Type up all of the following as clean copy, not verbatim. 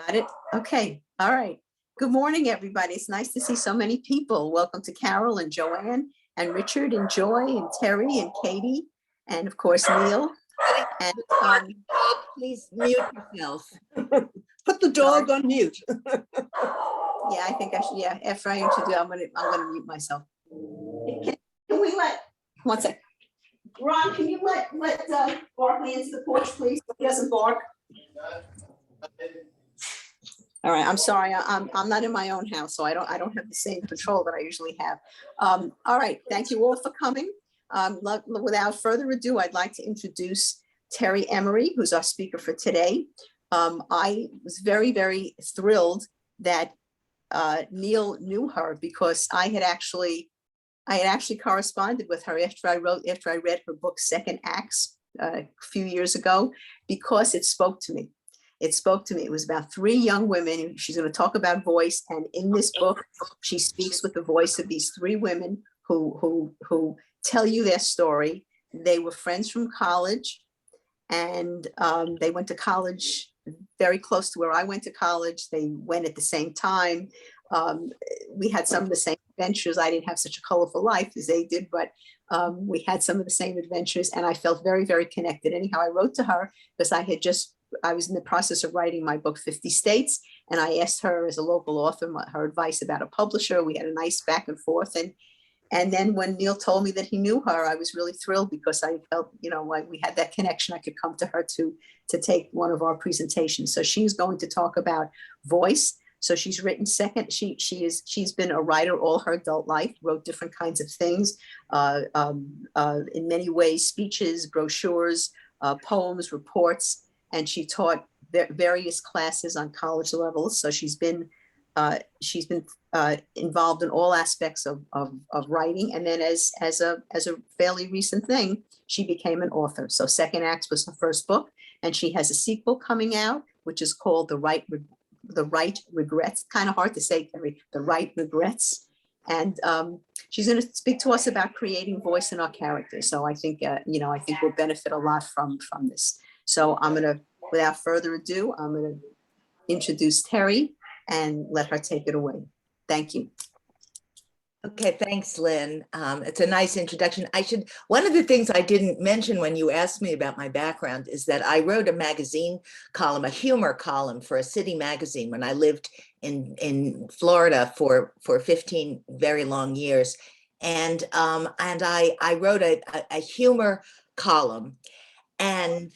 Got it? Okay. All right. Good morning, everybody. It's nice to see so many people. Welcome to Carol and Joanne and Richard and Joy and Terry and Katie and of course Neil. And Please mute yourself. Put the dog on mute. yeah, I think I should. Yeah, after I introduce, I'm gonna mute myself. Can we let 1 sec? Ron, can you let Barkley into the porch, please? He doesn't bark. All right, I'm sorry, I'm not in my own house, so I don't have the same control that I usually have. All right, thank you all for coming. Without further ado, I'd like to introduce Terry Emery, who's our speaker for today. I was very, very thrilled that Neil knew her because I had actually corresponded with her after I read her book Second Acts a few years ago, because it spoke to me. It spoke to me. It was about 3 young women. She's going to talk about voice. And in this book, she speaks with the voice of these 3 women who tell you their story. They were friends from college, and they went to college very close to where I went to college. They went at the same time. We had some of the same adventures. I didn't have such a colorful life as they did, but we had some of the same adventures, and I felt very, very connected. Anyhow, I wrote to her because I was in the process of writing my book, 50 States, and I asked her as a local author her advice about a publisher. We had a nice back and forth. And then when Neil told me that he knew her, I was really thrilled because I felt, like we had that connection. I could come to her to take one of our presentations. So she's going to talk about voice. So she's written she's been a writer all her adult life, wrote different kinds of things, in many ways, speeches, brochures, poems, reports, and she taught various classes on college levels. So she's been involved in all aspects of writing. And then as a fairly recent thing, she became an author. So Second Acts was her first book, and she has a sequel coming out, which is called The Right Regrets. Kind of hard to say, Terry. The Right Regrets. And she's going to speak to us about creating voice in our characters. So I think, I think we'll benefit a lot from this. So without further ado, I'm going to introduce Terry and let her take it away. Thank you. Okay, thanks, Lynn. It's a nice introduction. One of the things I didn't mention when you asked me about my background is that I wrote a magazine column, a humor column for a city magazine when I lived in Florida for 15 very long years. And I wrote a humor column, and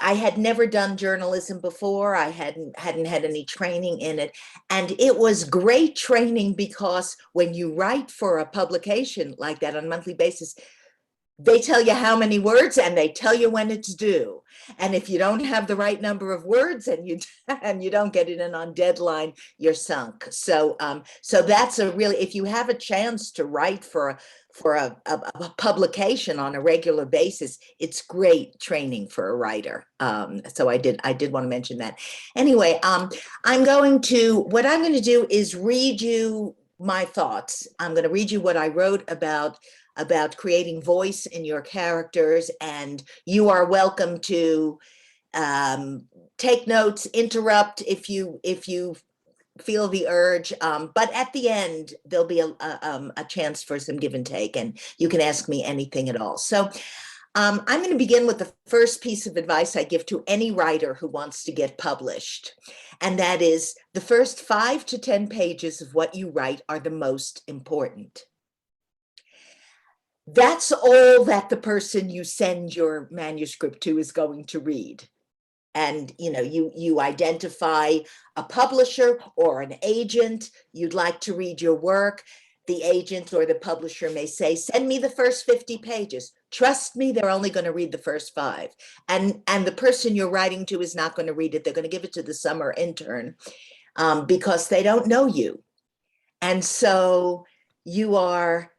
I had never done journalism before. I hadn't had any training in it. And it was great training because when you write for a publication like that on a monthly basis, they tell you how many words and they tell you when it's due. And if you don't have the right number of words and you don't get it in on deadline, you're sunk. So that's if you have a chance to write for a publication on a regular basis, it's great training for a writer. So I did want to mention that. Anyway, what I'm going to do is read you my thoughts. I'm going to read you what I wrote about creating voice in your characters, and you are welcome to take notes, interrupt if you feel the urge, but at the end there'll be a chance for some give and take, and you can ask me anything at all. So I'm going to begin with the first piece of advice I give to any writer who wants to get published, and that is the first 5 to 10 pages of what you write are the most important. That's all that the person you send your manuscript to is going to read. And you identify a publisher or an agent you'd like to read your work. The agent or the publisher may say, send me the first 50 pages. Trust me, they're only going to read the first 5. And the person you're writing to is not going to read it. They're going to give it to the summer intern because they don't know you. And so you are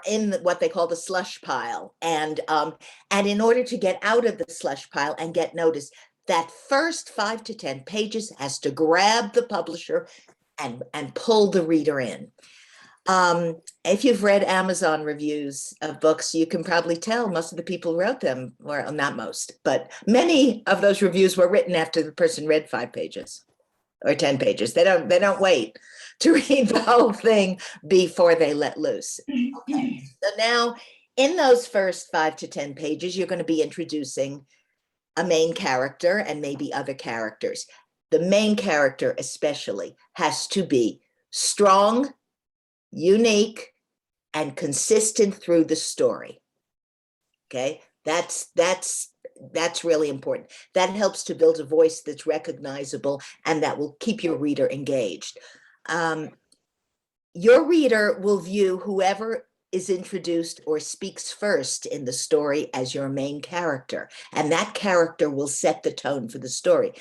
in what they call the slush pile, and in order to get out of the slush pile and get noticed, that first 5 to 10 pages has to grab the publisher and pull the reader in. If you've read Amazon reviews of books, you can probably tell most of the people who wrote them, well, not most, but many of those reviews were written after the person read 5 pages or 10 pages. They don't wait to read the whole thing before they let loose. Okay. So now in those first 5 to 10 pages, you're going to be introducing a main character and maybe other characters. The main character especially has to be strong, unique, and consistent through the story. Okay, that's really important. That helps to build a voice that's recognizable and that will keep your reader engaged. Your reader will view whoever is introduced or speaks first in the story as your main character, and that character will set the tone for the story.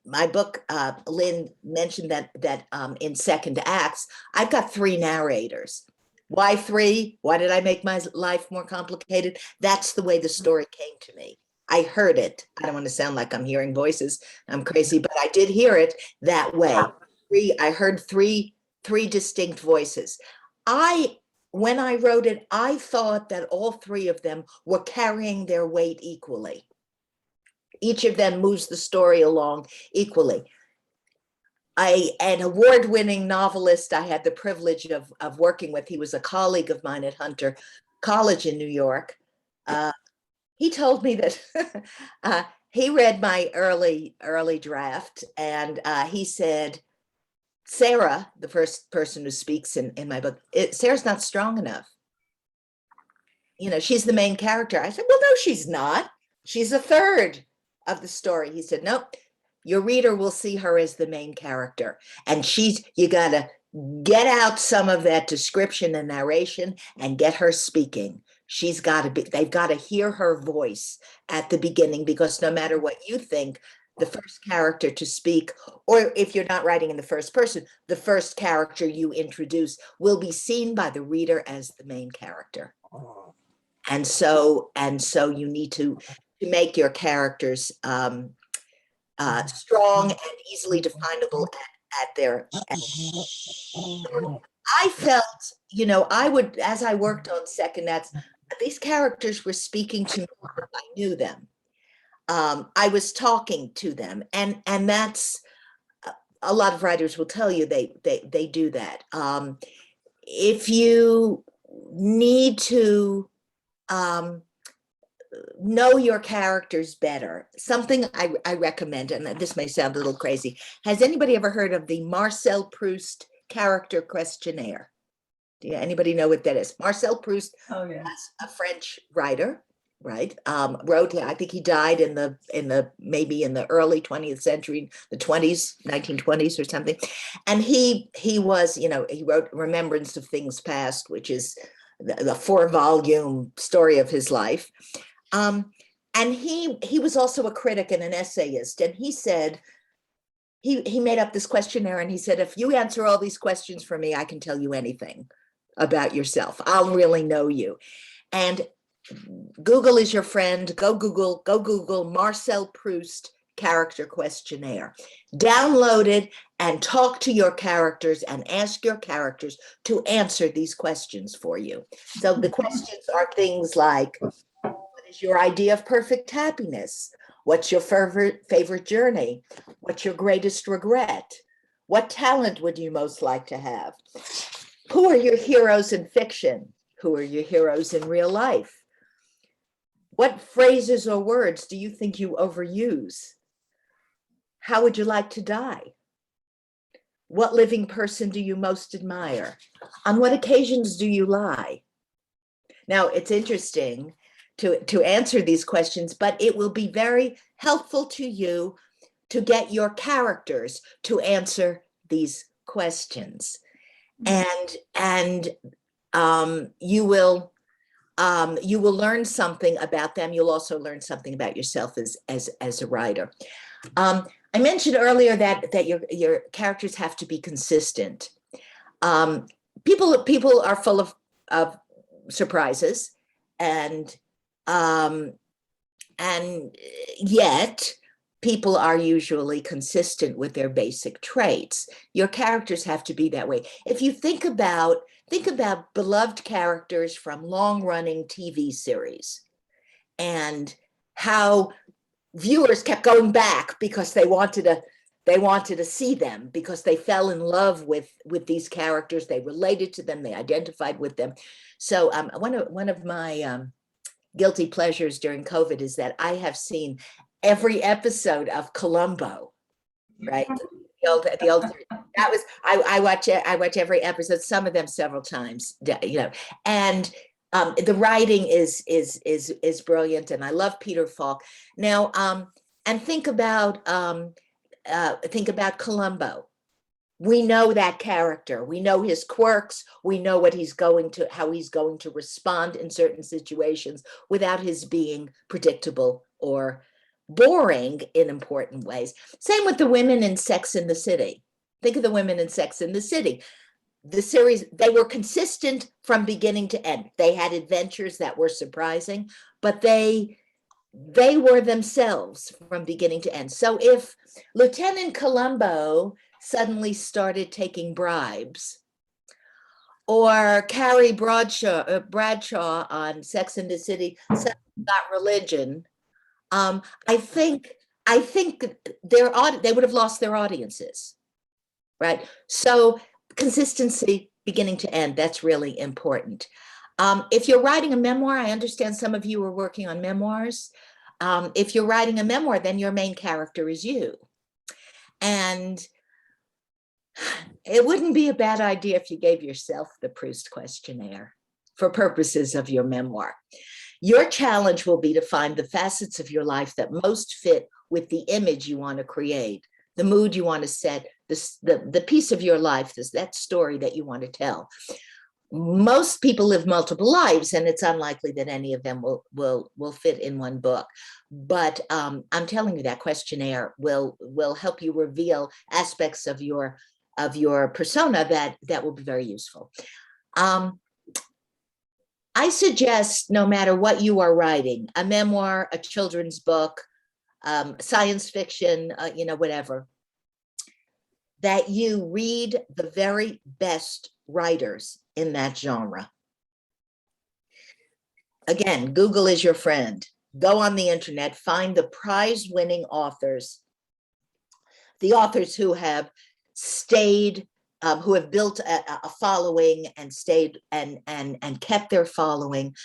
My book, Lynn mentioned that in second acts, I've got 3 narrators. Why 3? Why did I make my life more complicated? That's the way the story came to me. I heard it. I don't want to sound like I'm hearing voices. I'm crazy, but I did hear it that way. I heard three distinct voices. When I wrote it, I thought that all 3 of them were carrying their weight equally. Each of them moves the story along equally. An award-winning novelist I had the privilege of working with, he was a colleague of mine at Hunter College in New York. He told me that he read my early draft, and he said, Sarah, the first person who speaks in my book, Sarah's not strong enough. You know, she's the main character. I said, well, no, she's not. She's a third of the story. He said, nope, your reader will see her as the main character. And you got to get out some of that description and narration and get her speaking. They've got to hear her voice at the beginning, because no matter what you think, the first character to speak, or if you're not writing in the first person, the first character you introduce will be seen by the reader as the main character. And so you need to make your characters strong and easily definable at their. I felt, you know, as I worked on second acts, these characters were speaking to me. I knew them. I was talking to them, and that's a lot of writers will tell you they do that. If you need to know your characters better, something I recommend, and this may sound a little crazy, has anybody ever heard of the Marcel Proust character questionnaire? Do anybody know what that is? Marcel Proust, a French writer, right? Wrote, I think he died maybe in the early 20th century, the 1920s or something. And he was, you know, he wrote Remembrance of Things Past, which is the 4-volume story of his life. And he was also a critic and an essayist. And he said, he made up this questionnaire, and he said, if you answer all these questions for me, I can tell you anything about yourself. I'll really know you. And Google is your friend. Go Google Marcel Proust character questionnaire. Download it and talk to your characters and ask your characters to answer these questions for you. So the questions are things like, what is your idea of perfect happiness? What's your favorite journey? What's your greatest regret? What talent would you most like to have? Who are your heroes in fiction? Who are your heroes in real life? What phrases or words do you think you overuse? How would you like to die? What living person do you most admire? On what occasions do you lie? Now, it's interesting to answer these questions, but it will be very helpful to you to get your characters to answer these questions. And you will learn something about them. You'll also learn something about yourself as a writer. I mentioned earlier that your characters have to be consistent. People are full of surprises, and yet people are usually consistent with their basic traits. Your characters have to be that way. If you think about beloved characters from long-running TV series and how viewers kept going back because they wanted to see them, because they fell in love with these characters, they related to them, they identified with them. So one of my guilty pleasures during COVID is that I have seen every episode of Columbo, right? The old that was I watch every episode, some of them several times, and the writing is brilliant, and I love Peter Falk. Now, and think about Columbo. We know that character. We know his quirks. We know how he's going to respond in certain situations without his being predictable or boring in important ways. Same with the women in Sex and the City. Think of the women in Sex and the City. The series, they were consistent from beginning to end. They had adventures that were surprising, but they were themselves from beginning to end. So if Lieutenant Columbo suddenly started taking bribes, or Carrie Bradshaw on Sex and the City suddenly got religion, I think they would have lost their audiences, right? So consistency beginning to end, that's really important. If you're writing a memoir, I understand some of you are working on memoirs. If you're writing a memoir, then your main character is you. And it wouldn't be a bad idea if you gave yourself the Proust questionnaire for purposes of your memoir. Your challenge will be to find the facets of your life that most fit with the image you want to create, the mood you want to set, the piece of your life, that story that you want to tell. Most people live multiple lives, and it's unlikely that any of them will fit in one book. But I'm telling you, that questionnaire will help you reveal aspects of your persona that will be very useful. I suggest, no matter what you are writing, a memoir, a children's book, science fiction, whatever, that you read the very best writers in that genre. Again, Google is your friend. Go on the internet, find the prize-winning authors, the authors who have stayed, who have built a following and stayed and kept their following.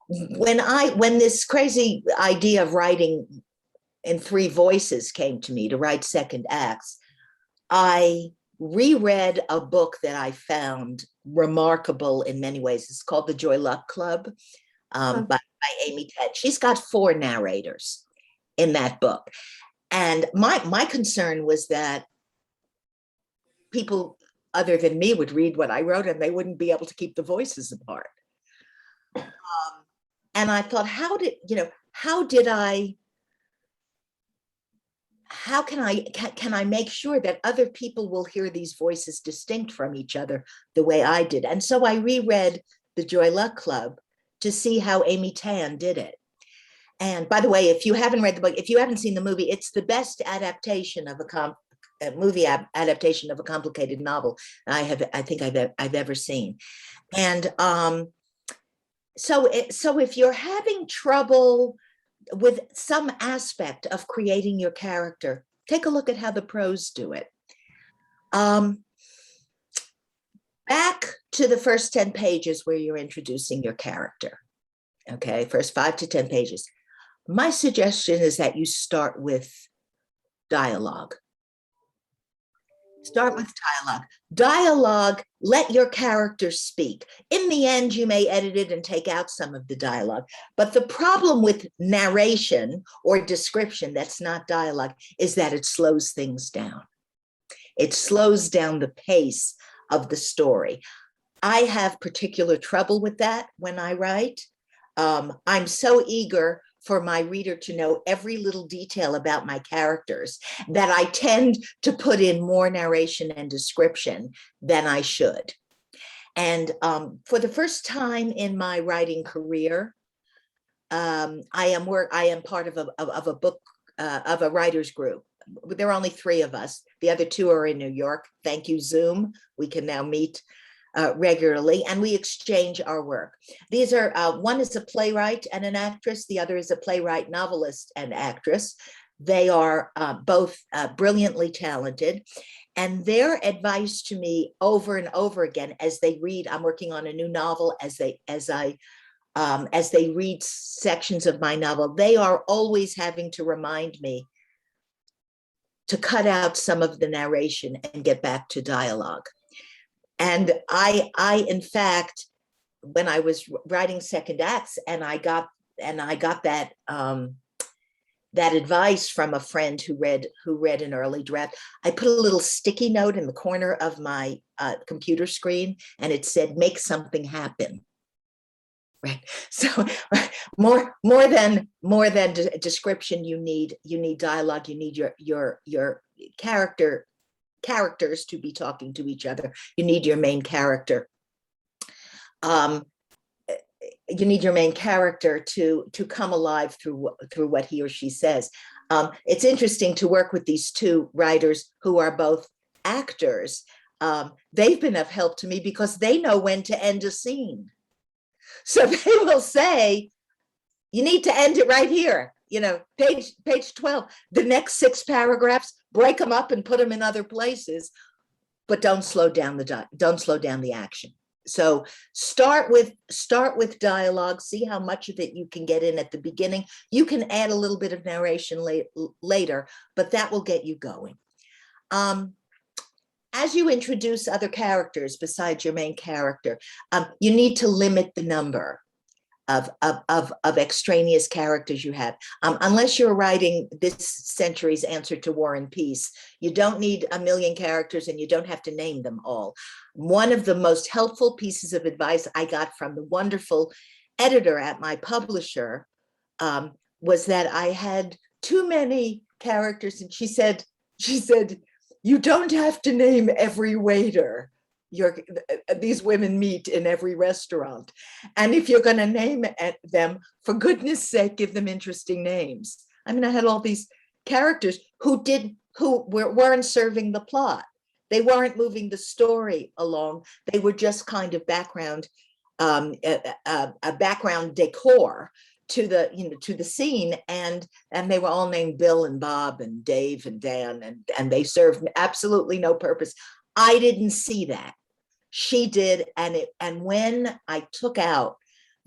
When this crazy idea of writing in 3 voices came to me to write second acts, I reread a book that I found remarkable in many ways. It's called The Joy Luck Club by Amy Ted. She's got 4 narrators in that book. And my concern was that people other than me would read what I wrote and they wouldn't be able to keep the voices apart. And I thought, how can I make sure that other people will hear these voices distinct from each other the way I did? And so I reread The Joy Luck Club to see how Amy Tan did it. And by the way, if you haven't read the book, if you haven't seen the movie, it's the best adaptation of a movie adaptation of a complicated novel I think I've ever seen. And so if you're having trouble with some aspect of creating your character, take a look at how the pros do it. Back to the first 10 pages where you're introducing your character. Okay, first 5 to 10 pages. My suggestion is that you start with dialogue. Start with dialogue. Dialogue, let your character speak. In the end, you may edit it and take out some of the dialogue. But the problem with narration or description that's not dialogue is that it slows things down. It slows down the pace of the story. I have particular trouble with that when I write. I'm so eager for my reader to know every little detail about my characters that I tend to put in more narration and description than I should. And for the first time in my writing career, I am part of a book of a writers group. There are only 3 of us. The other 2 are in New York. Thank you, Zoom. We can now meet regularly, and we exchange our work. These are, one is a playwright and an actress. The other is a playwright, novelist, and actress. They are both brilliantly talented, and their advice to me over and over again as they read, I'm working on a new novel, as they read sections of my novel, they are always having to remind me to cut out some of the narration and get back to dialogue. And I in fact, when I was writing second acts, and I got that that advice from a friend who read an early draft, I put a little sticky note in the corner of my computer screen, and it said, "Make something happen." Right. So more than description, you need dialogue. You need your characters to be talking to each other. You need your main character. You need your main character to come alive through what he or she says. It's interesting to work with these 2 writers who are both actors. They've been of help to me because they know when to end a scene. So they will say, you need to end it right here. You know, page 12, the next 6 paragraphs, break them up and put them in other places, but don't slow down the action. So start with dialogue, see how much of it you can get in at the beginning. You can add a little bit of narration later, but that will get you going. As you introduce other characters besides your main character, you need to limit the number of extraneous characters you have. Unless you're writing this century's Answer to War and Peace, you don't need a million characters, and you don't have to name them all. One of the most helpful pieces of advice I got from the wonderful editor at my publisher was that I had too many characters, and she said, you don't have to name every waiter these women meet in every restaurant. And if you're going to name them, for goodness sake, give them interesting names. I mean, I had all these characters who weren't serving the plot. They weren't moving the story along. They were just kind of background, a background decor to the scene, and they were all named Bill and Bob and Dave and Dan, and they served absolutely no purpose. I didn't see that. She did, and when I took out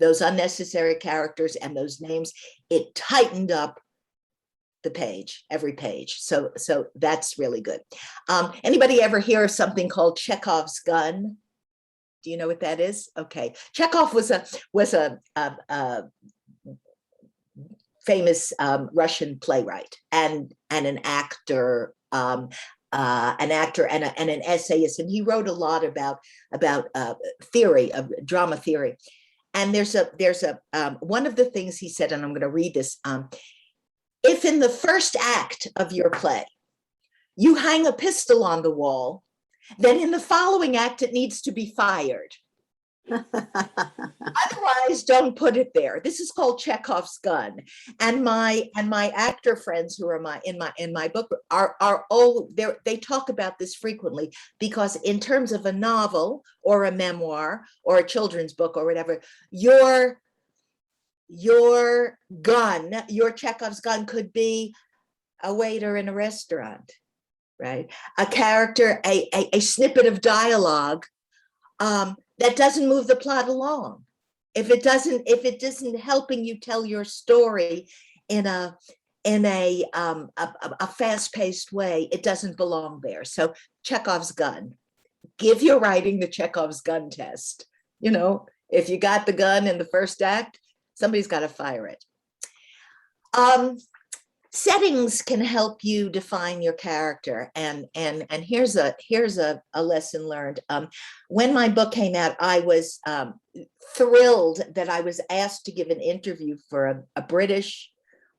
those unnecessary characters and those names, it tightened up the page, every page. So that's really good. Anybody ever hear of something called Chekhov's gun? Do you know what that is? Okay, Chekhov was a famous Russian playwright and an actor. An actor and an essayist, and he wrote a lot about theory of drama theory. And there's one of the things he said, and I'm going to read this. If in the first act of your play you hang a pistol on the wall, then in the following act it needs to be fired. Otherwise, don't put it there. This is called Chekhov's gun. And my actor friends who are in my book are all there. They talk about this frequently, because in terms of a novel or a memoir or a children's book or whatever, your gun, your Chekhov's gun, could be a waiter in a restaurant, right? A character, a snippet of dialogue that doesn't move the plot along. If it isn't helping you tell your story in a fast-paced way, it doesn't belong there. So Chekhov's gun. Give your writing the Chekhov's gun test. You know, if you got the gun in the first act, somebody's got to fire it. Settings can help you define your character, and here's a lesson learned. When my book came out, I was thrilled that I was asked to give an interview for a British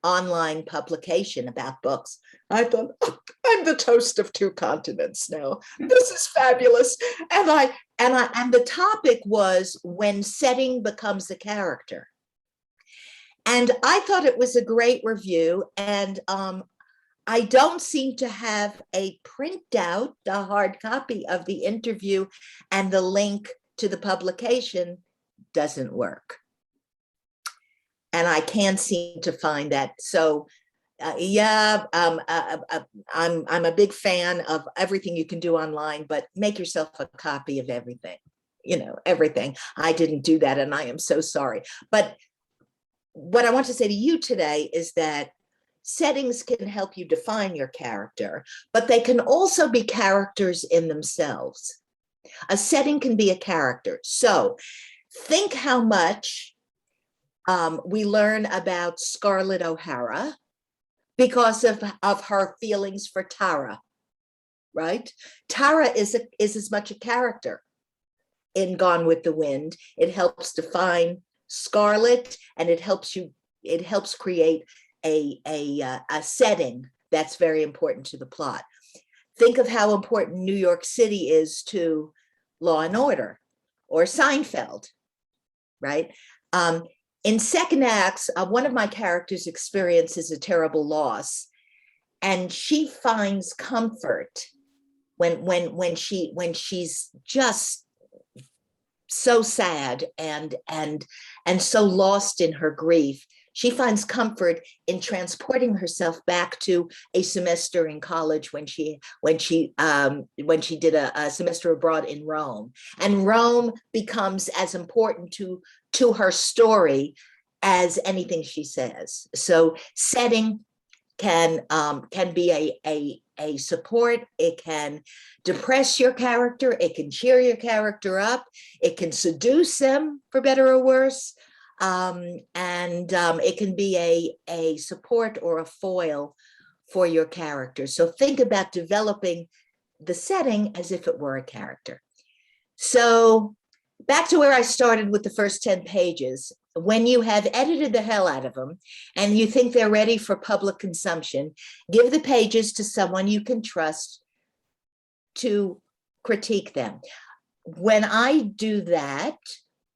online publication about books. I thought, oh, I'm the toast of 2 continents now. This is fabulous. And the topic was when setting becomes a character. And I thought it was a great review. And I don't seem to have a printout, a hard copy of the interview, and the link to the publication doesn't work. And I can't seem to find that. So I'm a big fan of everything you can do online, but make yourself a copy of everything, everything. I didn't do that, and I am so sorry. But what I want to say to you today is that settings can help you define your character, but they can also be characters in themselves. A setting can be a character. So think how much we learn about Scarlett O'Hara because of her feelings for Tara, right? Tara is as much a character in Gone with the Wind. It helps define Scarlett, and it helps create a setting that's very important to the plot. Think of how important New York City is to Law and Order or Seinfeld, right? In second acts, one of my characters experiences a terrible loss, and she finds comfort when she's just so sad and so lost in her grief. She finds comfort in transporting herself back to a semester in college when she did a semester abroad in Rome, and Rome becomes as important to her story as anything she says. So setting can be a support. It can depress your character. It can cheer your character up. It can seduce them, for better or worse. It can be a support or a foil for your character. So think about developing the setting as if it were a character. So back to where I started with the first 10 pages. When you have edited the hell out of them and you think they're ready for public consumption, give the pages to someone you can trust to critique them. When I do that,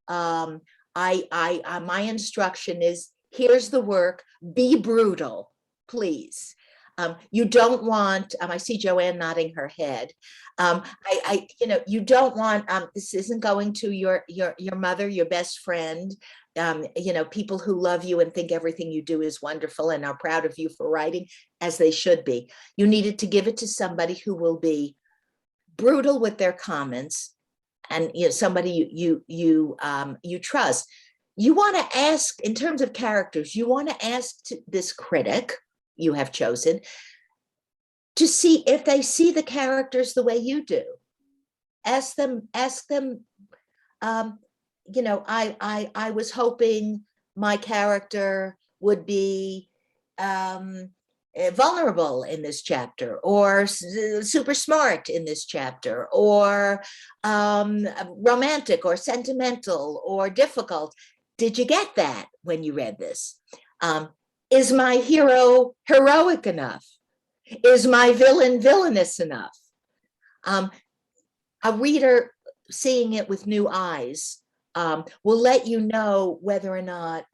my instruction is, here's the work, be brutal, please. You don't want, I see Joanne nodding her head. You don't want, this isn't going to your mother, your best friend, people who love you and think everything you do is wonderful and are proud of you for writing, as they should be. You needed to give it to somebody who will be brutal with their comments, and somebody you trust. You want to ask, in terms of characters, you want to ask this critic you have chosen to see if they see the characters the way you do. Ask them. I was hoping my character would be vulnerable in this chapter, or super smart in this chapter, or romantic or sentimental or difficult. Did you get that when you read this? Is my hero heroic enough? Is my villain villainous enough? A reader seeing it with new eyes will let you know whether or not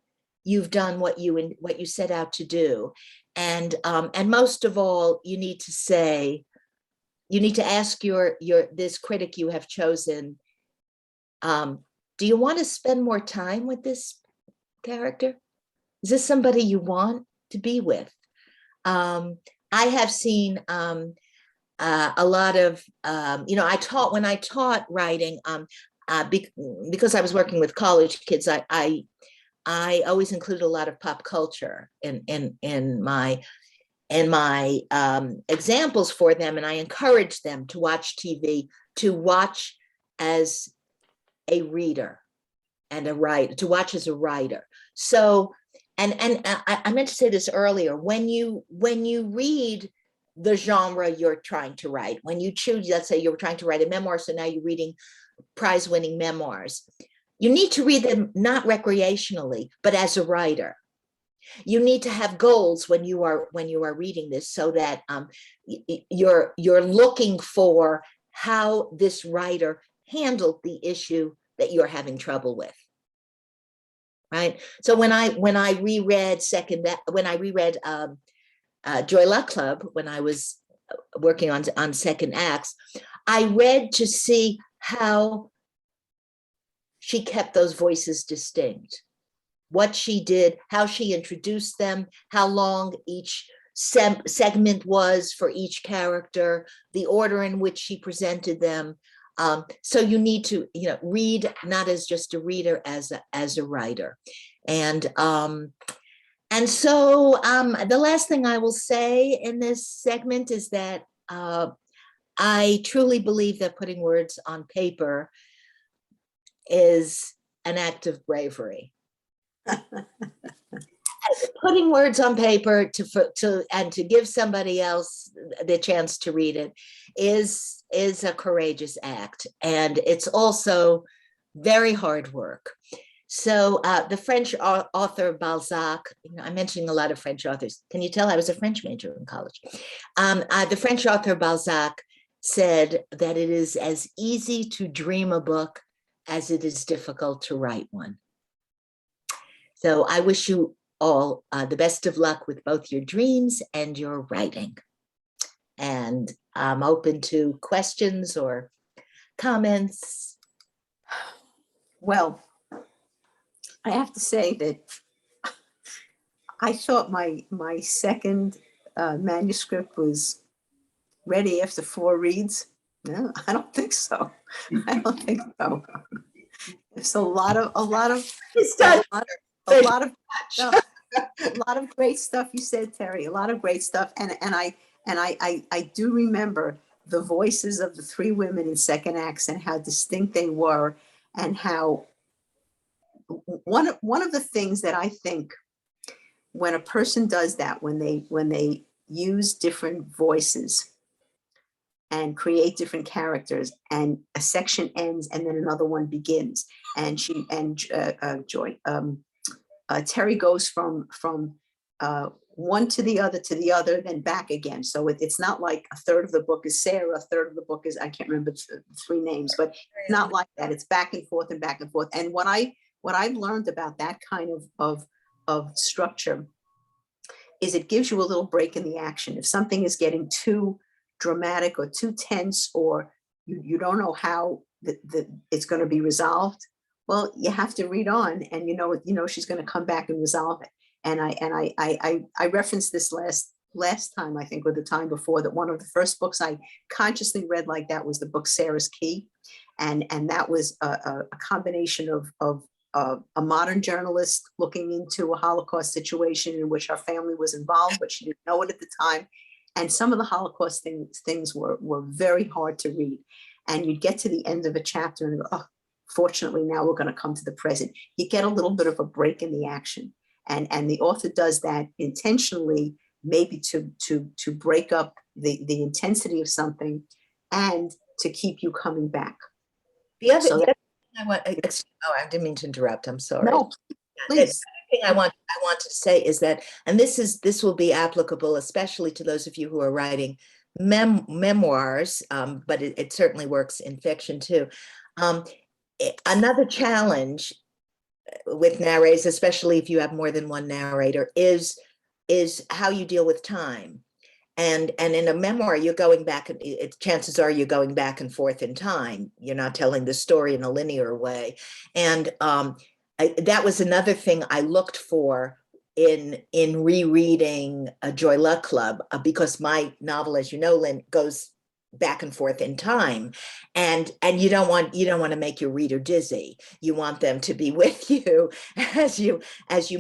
you've done what you set out to do. And most of all, you need to ask this critic you have chosen, do you want to spend more time with this character? Is this somebody you want to be with? I have seen a lot of, when I taught writing, because I was working with college kids, I always included a lot of pop culture in my examples for them, and I encouraged them to watch TV, to watch as a reader and a writer, to watch as a writer. So, and I meant to say this earlier, when you read the genre you're trying to write, when you choose, let's say you're trying to write a memoir, so now you're reading prize-winning memoirs, you need to read them not recreationally, but as a writer. You need to have goals when you are reading this, so that you're looking for how this writer handled the issue that you're having trouble with. right? So when I reread Joy Luck Club, when I was working on second acts, I read to see how she kept those voices distinct, what she did, how she introduced them, how long each segment was for each character, the order in which she presented them. So you need to, read not as just a reader, as a writer. And so the last thing I will say in this segment is that I truly believe that putting words on paper is an act of bravery. Putting words on paper to give somebody else the chance to read it is a courageous act, and it's also very hard work. So the French author Balzac, I'm mentioning a lot of French authors. Can you tell I was a French major in college? The French author Balzac said that it is as easy to dream a book as it is difficult to write one. So I wish you all the best of luck with both your dreams and your writing. And I'm open to questions or comments. Well, I have to say that I thought my second manuscript was ready after 4 reads. No, I don't think so. I don't think so. There's a lot of stuff, a lot of great stuff you said, Terry. A lot of great stuff, and I do remember the voices of the 3 women in second acts and how distinct they were, and how one of the things that I think when a person does that, when they use different voices and create different characters, and a section ends and then another one begins, and Terry goes from one to the other, then back again. So it's not like a third of the book is Sarah, a third of the book is, I can't remember the 3 names, but it's not like that. It's back and forth and back and forth. And what I've learned about that kind of structure is it gives you a little break in the action. If something is getting too dramatic or too tense, or you don't know how it's going to be resolved, well, you have to read on, and she's going to come back and resolve it. And I referenced this last time, I think, or the time before, that one of the first books I consciously read like that was the book Sarah's Key, and that was a combination of a modern journalist looking into a Holocaust situation in which her family was involved, but she didn't know it at the time. And some of the Holocaust things were very hard to read. And you'd get to the end of a chapter and go, oh, fortunately, now we're going to come to the present. You get a little bit of a break in the action. And the author does that intentionally, maybe to break up the intensity of something and to keep you coming back. The other So thing I didn't mean to interrupt. I'm sorry. No, please. The thing I want to say is that, and this will be applicable especially to those of you who are writing memoirs, but it certainly works in fiction too. Another challenge with narrators, especially if you have more than one narrator, is how you deal with time. And in a memoir, you're going back, and chances are you're going back and forth in time. You're not telling the story in a linear way. And that was another thing I looked for in rereading Joy Luck Club, because my novel, as you know, Lynn, goes back and forth in time, and you don't want to make your reader dizzy. You want them to be with you as you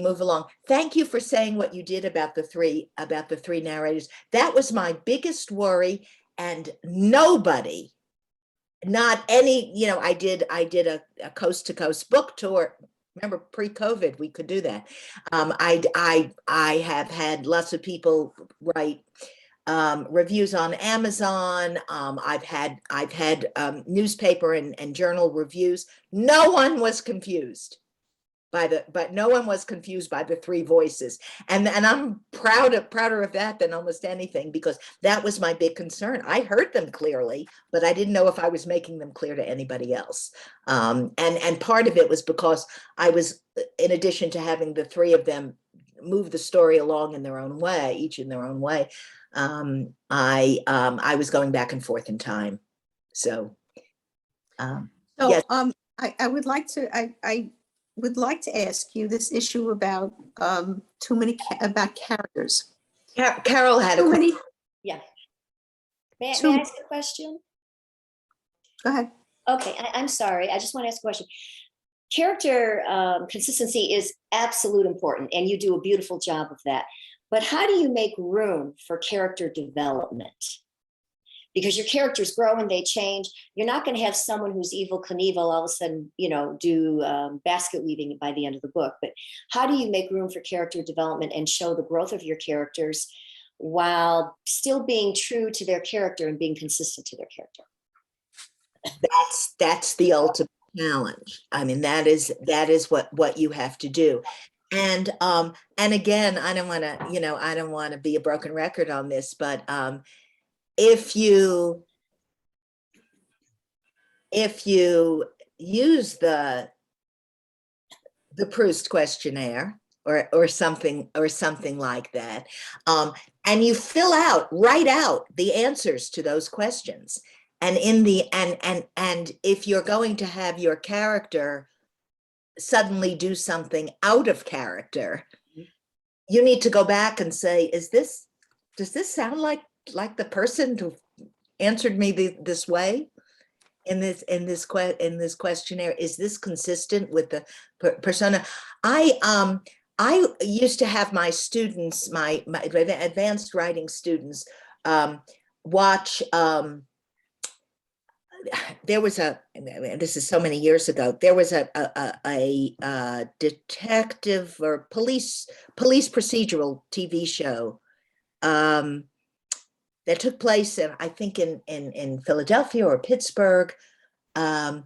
move along. Thank you for saying what you did about the three narrators. That was my biggest worry, and nobody, not any, I did a coast to coast book tour. Remember, pre-COVID, we could do that. I have had lots of people write reviews on Amazon. I've had newspaper and journal reviews. No one was confused but no one was confused by the three voices. And I'm prouder of that than almost anything, because that was my big concern. I heard them clearly, but I didn't know if I was making them clear to anybody else. And part of it was because I was, in addition to having the three of them move the story along in their own way, each in their own way, I was going back and forth in time. So, So, yes. I would like to, I would like to ask you this issue about, too many, about characters. Carol had a Too question. many, Yeah. May Two- I ask a question? go ahead. Okay, I'm sorry. I just want to ask a question. Character consistency is absolute important, and you do a beautiful job of that. But how do you make room for character development? Because your characters grow and they change. You're not going to have someone who's Evel Knievel all of a sudden, do basket weaving by the end of the book. But how do you make room for character development and show the growth of your characters while still being true to their character and being consistent to their character? That's the ultimate challenge. I mean, that is what you have to do. And again, I don't want to be a broken record on this, but if you use the Proust questionnaire or something like that, and you write out the answers to those questions, and and if you're going to have your character suddenly do something out of character, you need to go back and say, does this sound like the person who answered me this way in this questionnaire? Is this consistent with the persona? I used to have my students, my advanced writing students, watch. There was this is so many years ago, there was a detective or police procedural TV show that took place I think in Philadelphia or Pittsburgh. And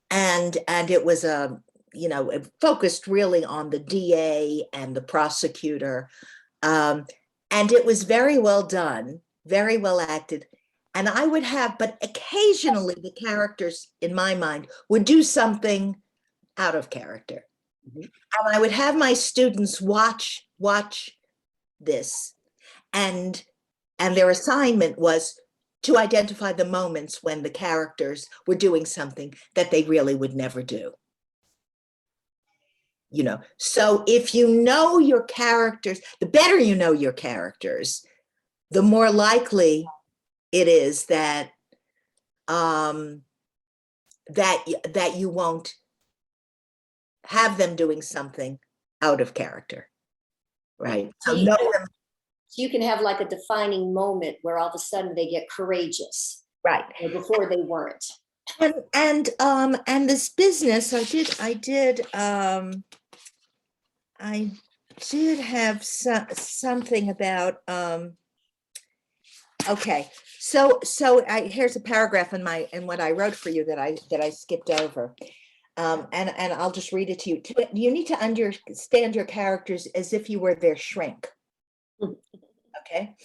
it was it focused really on the DA and the prosecutor. And it was very well done, very well acted. And I would but occasionally the characters in my mind would do something out of character. And I would have my students watch this, and their assignment was to identify the moments when the characters were doing something that they really would never do. So if you know your characters, the better you know your characters, the more likely it is that that you won't have them doing something out of character, right? So know them. You can have like a defining moment where all of a sudden they get courageous, Right? Before they weren't. And this business, I did have something about. Okay, so here's a paragraph in what I wrote for you that I skipped over, and I'll just read it to you. You need to understand your characters as if you were their shrink. Okay,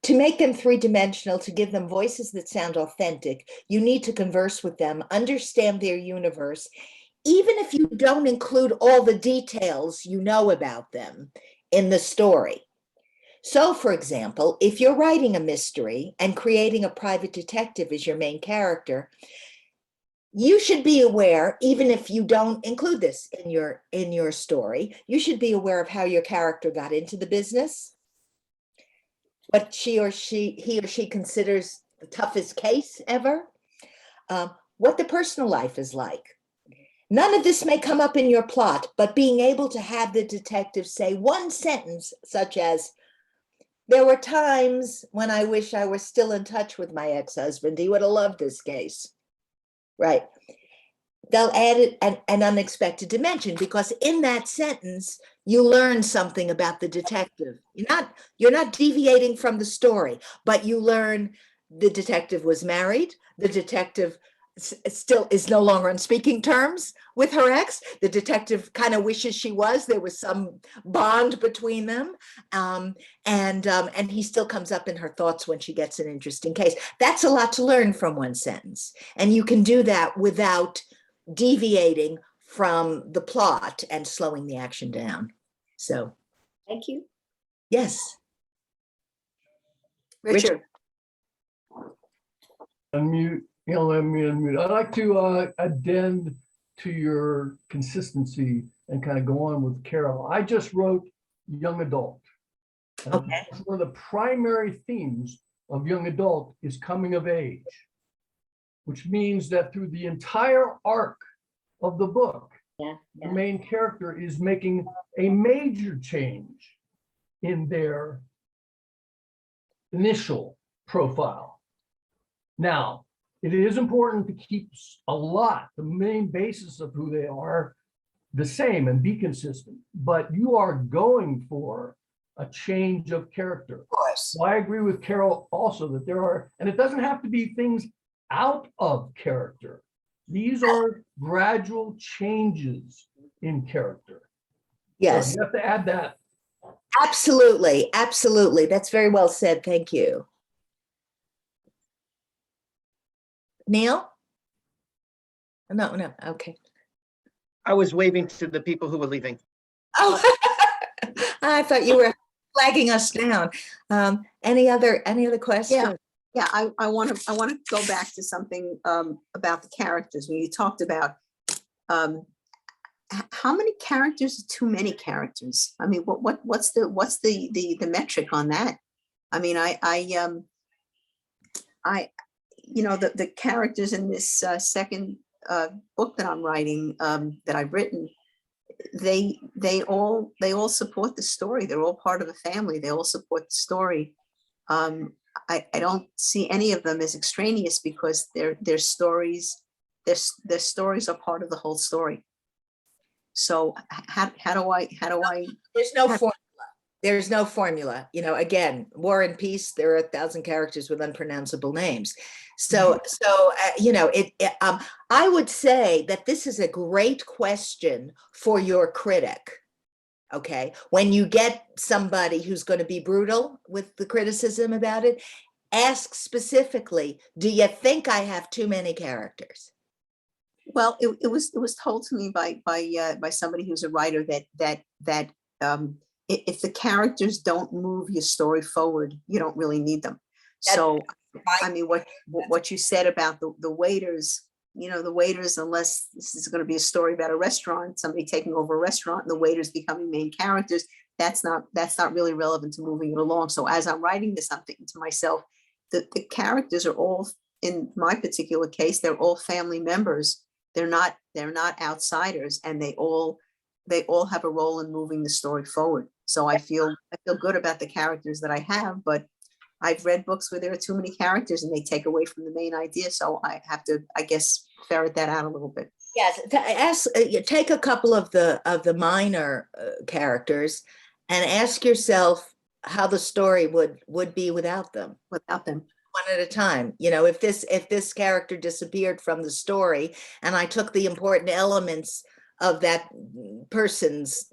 to make them three-dimensional, to give them voices that sound authentic, you need to converse with them, understand their universe, even if you don't include all the details you know about them in the story. So, for example, if you're writing a mystery and creating a private detective as your main character, you should be aware, even if you don't include this in your story, you should be aware of how your character got into the business, what he or she considers the toughest case ever, what the personal life is like. None of this may come up in your plot, but being able to have the detective say one sentence such as, "There were times when I wish I were still in touch with my ex-husband. He would have loved this case." Right? They'll add an unexpected dimension, because in that sentence, you learn something about the detective. You're not deviating from the story, but you learn the detective was married. The detective still is no longer on speaking terms with her ex. The detective kind of wishes she was. There was some bond between them, and he still comes up in her thoughts when she gets an interesting case. That's a lot to learn from one sentence, and you can do that without deviating from the plot and slowing the action down. So, Thank you. yes. Richard. Unmute, let me unmute. I'd like to addend to your consistency and kind of go on with Carol. I just wrote young adult. And Okay. one of the primary themes of young adult is coming of age, which means that through the entire arc of the book, Yeah. the main character is making a major change in their initial profile. Now, it is important to keep the main basis of who they are, the same and be consistent, but you are going for a change of character. Of course. So I agree with Carol also that there are, and it doesn't have to be things out of character. These are gradual changes in character. Yes, So you have to add that. absolutely. Absolutely. That's very well said. Thank you. Neil? No. Okay. I was waving to the people who were leaving. Oh, I thought you were flagging us down. Any other questions? Yeah, I want to go back to something about the characters. When you talked about how many characters are too many characters? I mean, what's the metric on that? I mean, the characters in this second book that I'm writing, that I've written, they all support the story. They're all part of a family. They all support the story. I don't see any of them as extraneous because their stories are part of the whole story. So how do I There's no formula. There's no formula. Again, War and Peace, there are 1,000 characters with unpronounceable names. So, I would say that this is a great question for your critic. Okay. When you get somebody who's going to be brutal with the criticism about it, ask specifically, do you think I have too many characters? Well, it was told to me by somebody who's a writer that if the characters don't move your story forward, you don't really need them. So, I mean, what you said about the waiters, the waiters, unless this is going to be a story about a restaurant, somebody taking over a restaurant and the waiters becoming main characters, that's not really relevant to moving it along. So as I'm writing this, I'm thinking to myself, the characters are all, in my particular case, they're all family members. They're not outsiders, and they all have a role in moving the story forward. So I feel good about the characters that I have, but I've read books where there are too many characters and they take away from the main idea. So I have to, I guess, ferret that out a little bit. Yes, take a couple of the minor characters and ask yourself how the story would be without them. One at a time. If this character disappeared from the story and I took the important elements of that person's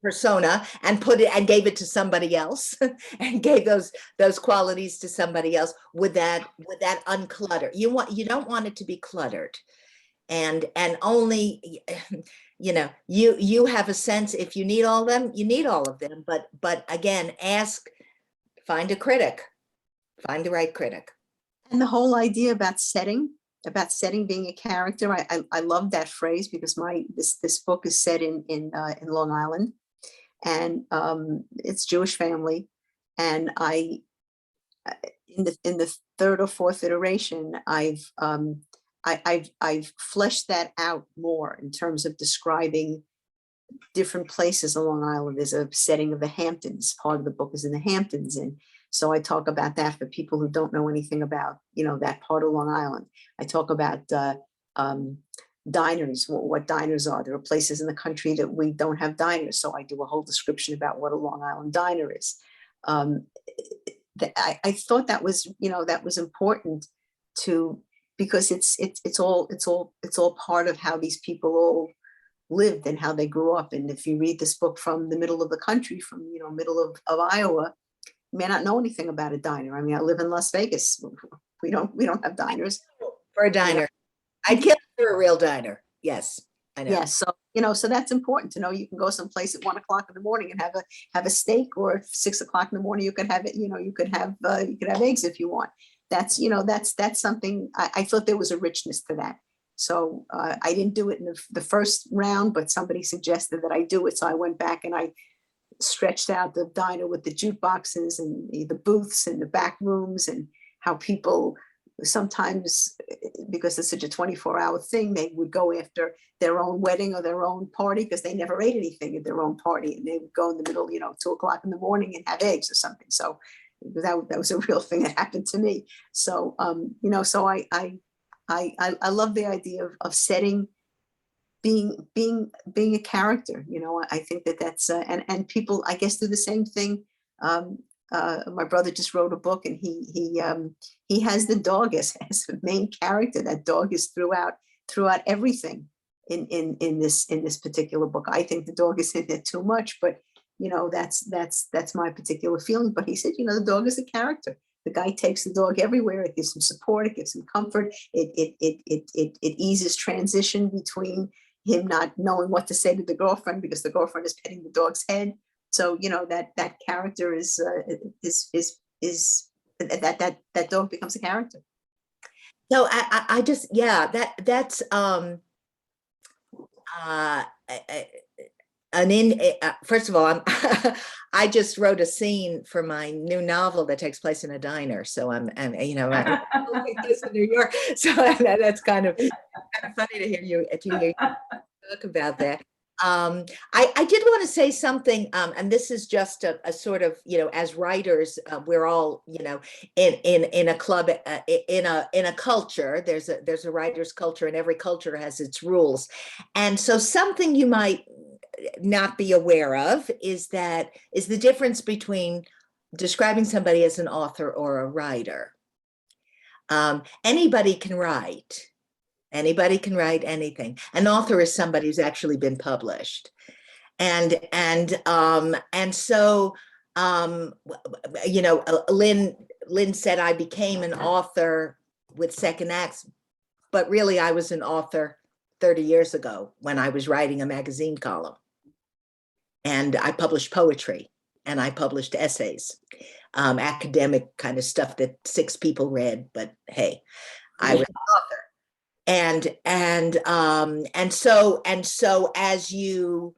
persona and gave it to somebody else and gave those qualities to somebody else, would that unclutter? You don't want it to be cluttered, and only you have a sense. If you need all of them, you need all of them, but again, find a critic, find the right critic. And the whole idea about setting being a character, I love that phrase, because this book is set in Long Island, and it's Jewish family, and in the third or fourth iteration, I've fleshed that out more in terms of describing different places along Island. There's a setting of the Hamptons. Part of the book is in the Hamptons, and so I talk about that for people who don't know anything about that part of Long Island. I talk about diners, what diners are. There are places in the country that we don't have diners, so I do a whole description about what a Long Island diner is. I thought that was important to because it's all part of how these people all lived and how they grew up. And if you read this book from the middle of the country, from, you know, middle of Iowa, you may not know anything about a diner. I mean, I live in Las Vegas. We don't have diners. For a diner. I'd kill for a real diner. Yes, I know. Yes, so, you know, so that's important to know. You can go someplace at 1 o'clock in the morning and have a steak, or at 6 o'clock in the morning, you could have it, you know, you could have eggs if you want. That's, you know, that's something, I thought there was a richness to that. So I didn't do it in the first round, but somebody suggested that I do it. So I went back and I stretched out the diner with the jukeboxes and the booths and the back rooms, and how people sometimes, because it's such a 24-hour thing, they would go after their own wedding or their own party because they never ate anything at their own party, and they would go in the middle, you know, 2 o'clock in the morning and have eggs or something. So that was a real thing that happened to me. So you know, so I love the idea of setting, being a character. You know, I think that's and people, I guess, do the same thing. My brother just wrote a book, and he has the dog as the main character. That dog is throughout everything in this particular book. I think the dog is in there too much, but you know, that's my particular feeling. But he said, you know, the dog is a character. The guy takes the dog everywhere. It gives him support. It gives him comfort. It eases transition between him not knowing what to say to the girlfriend because the girlfriend is petting the dog's head. So, you know, that character is that dog becomes a character. So I just, yeah, that's first of all, I just wrote a scene for my new novel that takes place in a diner. So I'm you know, in New York. So that's kind of funny to hear you talk about that. I did want to say something, and this is just a sort of, you know, as writers, we're all, you know, in a club, in a culture. There's a writer's culture, and every culture has its rules. And so something you might not be aware of is the difference between describing somebody as an author or a writer. Anybody can write. Anybody can write anything. An author is somebody who's actually been published. And so, you know, Lynn said I became an author with Second Acts, but really I was an author 30 years ago when I was writing a magazine column. And I published poetry, and I published essays, academic kind of stuff that 6 people read, but hey, I was an author. And so as you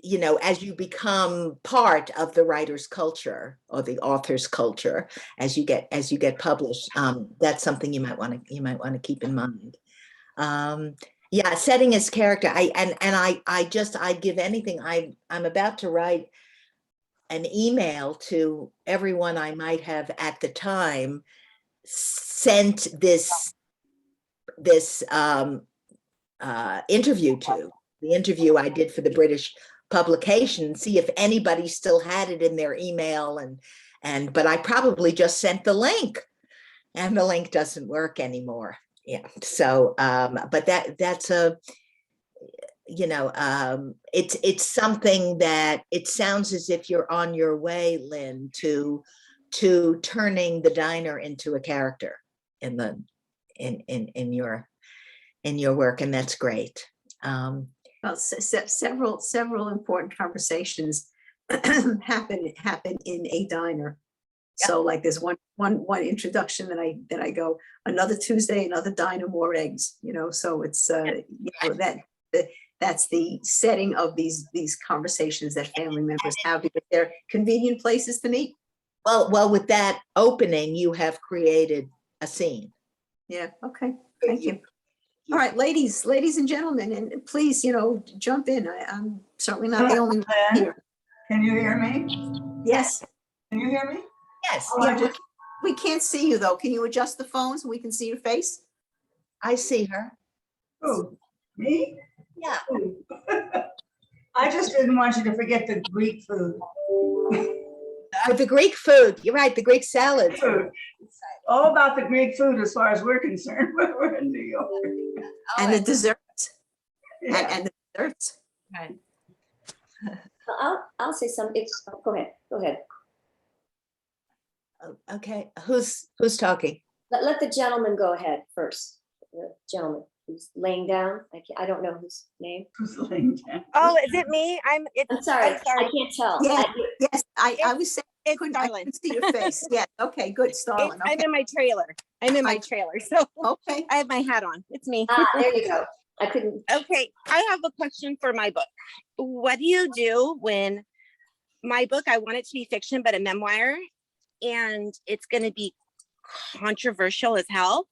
know, as you become part of the writer's culture or the author's culture, as you get published, that's something you might want to keep in mind. Yeah, setting his character. I'd give anything. I'm about to write an email to everyone I might have at the time sent this interview to, the interview I did for the British publication, see if anybody still had it in their email, but I probably just sent the link, and the link doesn't work anymore. Yeah, so but that's a, you know, it's something that it sounds as if you're on your way, Lynn, to turning the diner into a character in your work, and that's great. Well, several important conversations happen in a diner. So like there's one introduction that I go, another Tuesday, another diner, more eggs, you know. So it's you know, that's the setting of these conversations that family members have, because they're convenient places to meet. Well, with that opening, you have created a scene. Yeah. Okay. Thank you. All right, ladies and gentlemen, and please, you know, jump in. I'm certainly not the only one here. Can you hear me? Yes. Can you hear me? Yes, Oh, Yeah, we can't see you though. Can you adjust the phone so we can see your face? I see her. Who? Me? Yeah. Who? I just didn't want you to forget the Greek food. The Greek food. You're right. The Greek salads. Food. All about the Greek food as far as we're concerned. We're in New York. And the dessert, Yeah. and the desserts. Right. I'll say something. Go ahead. Go ahead. Okay, who's talking? Let the gentleman go ahead first. The gentleman who's laying down. I don't know his name. Who's laying down? Oh, is it me? I'm sorry. I can't tell. Yeah. I- Yes, I was saying, I It's couldn't Starlin. see your face. Yeah, okay, good, Starlin. I'm Okay, in my trailer. I'm in my I- trailer, so okay. I have my hat on. It's me. There you go. I couldn't. Okay, I have a question for my book. What do you do when my book, I want it to be fiction, but a memoir, and it's going to be controversial as hell?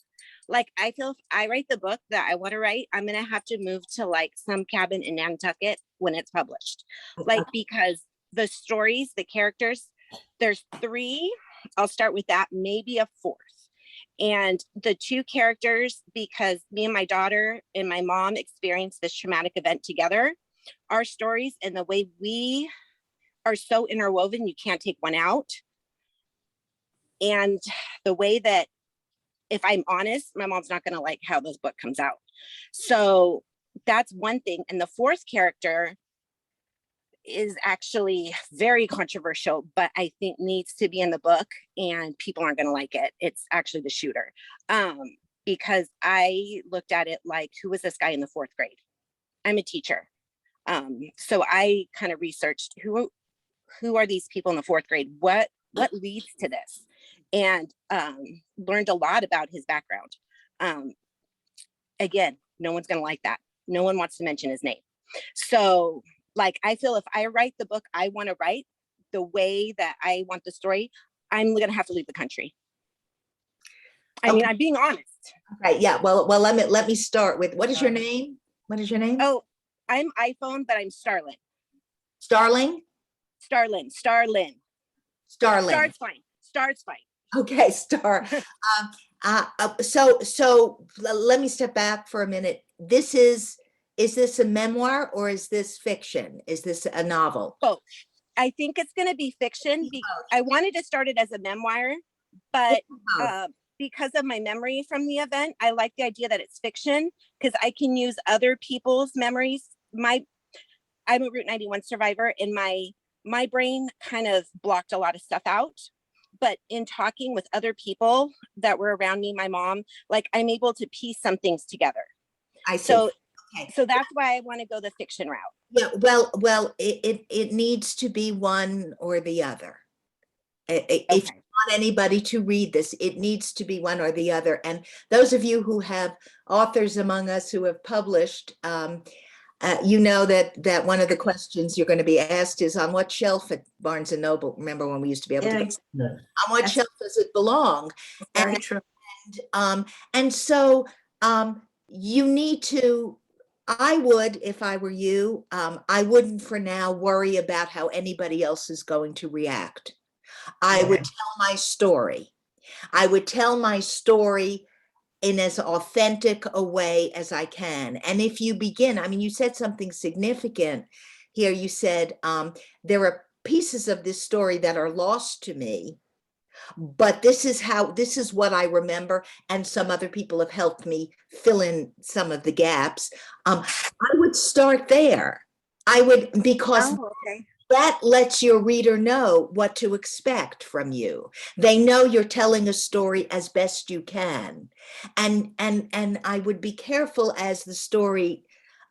Like, I feel if I write the book that I want to write, I'm going to have to move to like some cabin in Nantucket when it's published. Like, because the stories, the characters, there's 3. I'll start with that, maybe a 4th. And the 2 characters, because me and my daughter and my mom experienced this traumatic event together, our stories and the way we are so interwoven, you can't take one out. And the way that, if I'm honest, my mom's not going to like how this book comes out. So that's one thing. And the 4th character is actually very controversial, but I think needs to be in the book, and people aren't going to like it. It's actually the shooter. Because I looked at it like, who was this guy in the 4th grade? I'm a teacher. So I kind of researched who are these people in the 4th grade? What leads to this? And learned a lot about his background. Again, no one's going to like that. No one wants to mention his name. So like, I feel if I write the book I want to write, the way that I want the story, I'm going to have to leave the country. I mean, I'm being honest. Right, yeah, well, let me start with, what is your name? What is your name? Oh, I'm iPhone, but I'm Starlin. Starling? Starlin. Starling. Star's fine. Star's fine. Okay, Star. So let me step back for a minute. Is this a memoir or is this fiction? Is this a novel? Both. I think it's going to be fiction. I wanted to start it as a memoir, but because of my memory from the event, I like the idea that it's fiction because I can use other people's memories. I'm a Route 91 survivor, and my brain kind of blocked a lot of stuff out. But in talking with other people that were around me, my mom, like, I'm able to piece some things together. I see. So, Okay. so that's why I want to go the fiction route. Yeah, well, it needs to be one or the other. If you Okay. want anybody to read this, it needs to be one or the other. And those of you who have authors among us who have published, you know that one of the questions you're going to be asked is, on what shelf at Barnes and Noble? Remember when we used to be able to get, Yeah. on what Yes. shelf does it belong? Very true. And so you need to, I would, if I were you, I wouldn't for now worry about how anybody else is going to react. I would tell my story. I would tell my story in as authentic a way as I can. And if you begin, I mean, you said something significant here. You said there are pieces of this story that are lost to me, but this is what I remember. And some other people have helped me fill in some of the gaps. I would start there. I would, because Oh, okay. that lets your reader know what to expect from you. They know you're telling a story as best you can. And I would be careful as the story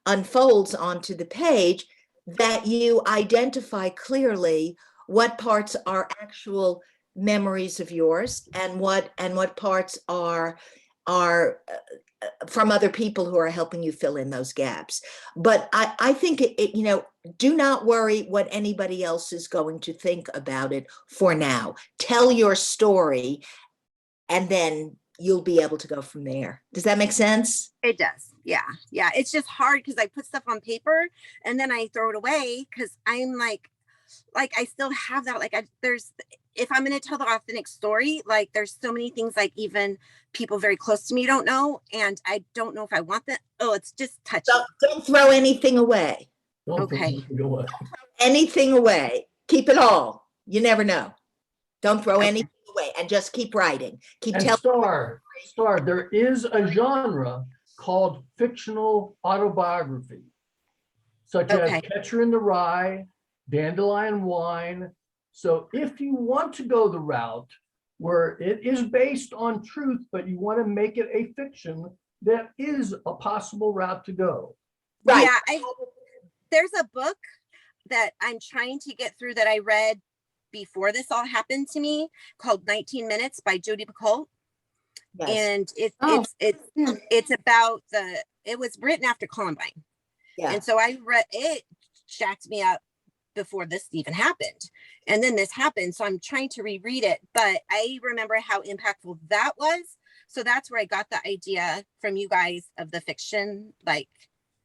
unfolds onto the page that you identify clearly what parts are actual memories of yours and what parts are from other people who are helping you fill in those gaps. But I think do not worry what anybody else is going to think about it for now. Tell your story, and then you'll be able to go from there. Does that make sense? It does. Yeah. Yeah. It's just hard because I put stuff on paper and then I throw it away because I'm like I still have that. If I'm going to tell the authentic story, like, there's so many things, like, even people very close to me don't know. And I don't know if I want that. Oh, it's just touchy. Don't throw anything away. Don't put Okay. anything away. Anything away. Keep it all. You never know. Don't throw Okay. anything away and just keep writing. Keep And telling. Star, there is a genre called fictional autobiography, such as Okay. Catcher in the Rye, Dandelion Wine. So if you want to go the route where it is based on truth, but you want to make it a fiction, that is a possible route to go. Right. Yeah, there's a book that I'm trying to get through that I read before this all happened to me called 19 Minutes by Jodi Picoult. Yes. And Oh, yeah. it's about it was written after Columbine. Yeah. And so I read it, jacked me up before this even happened. And then this happened. So I'm trying to reread it, but I remember how impactful that was. So that's where I got the idea from you guys of the fiction, like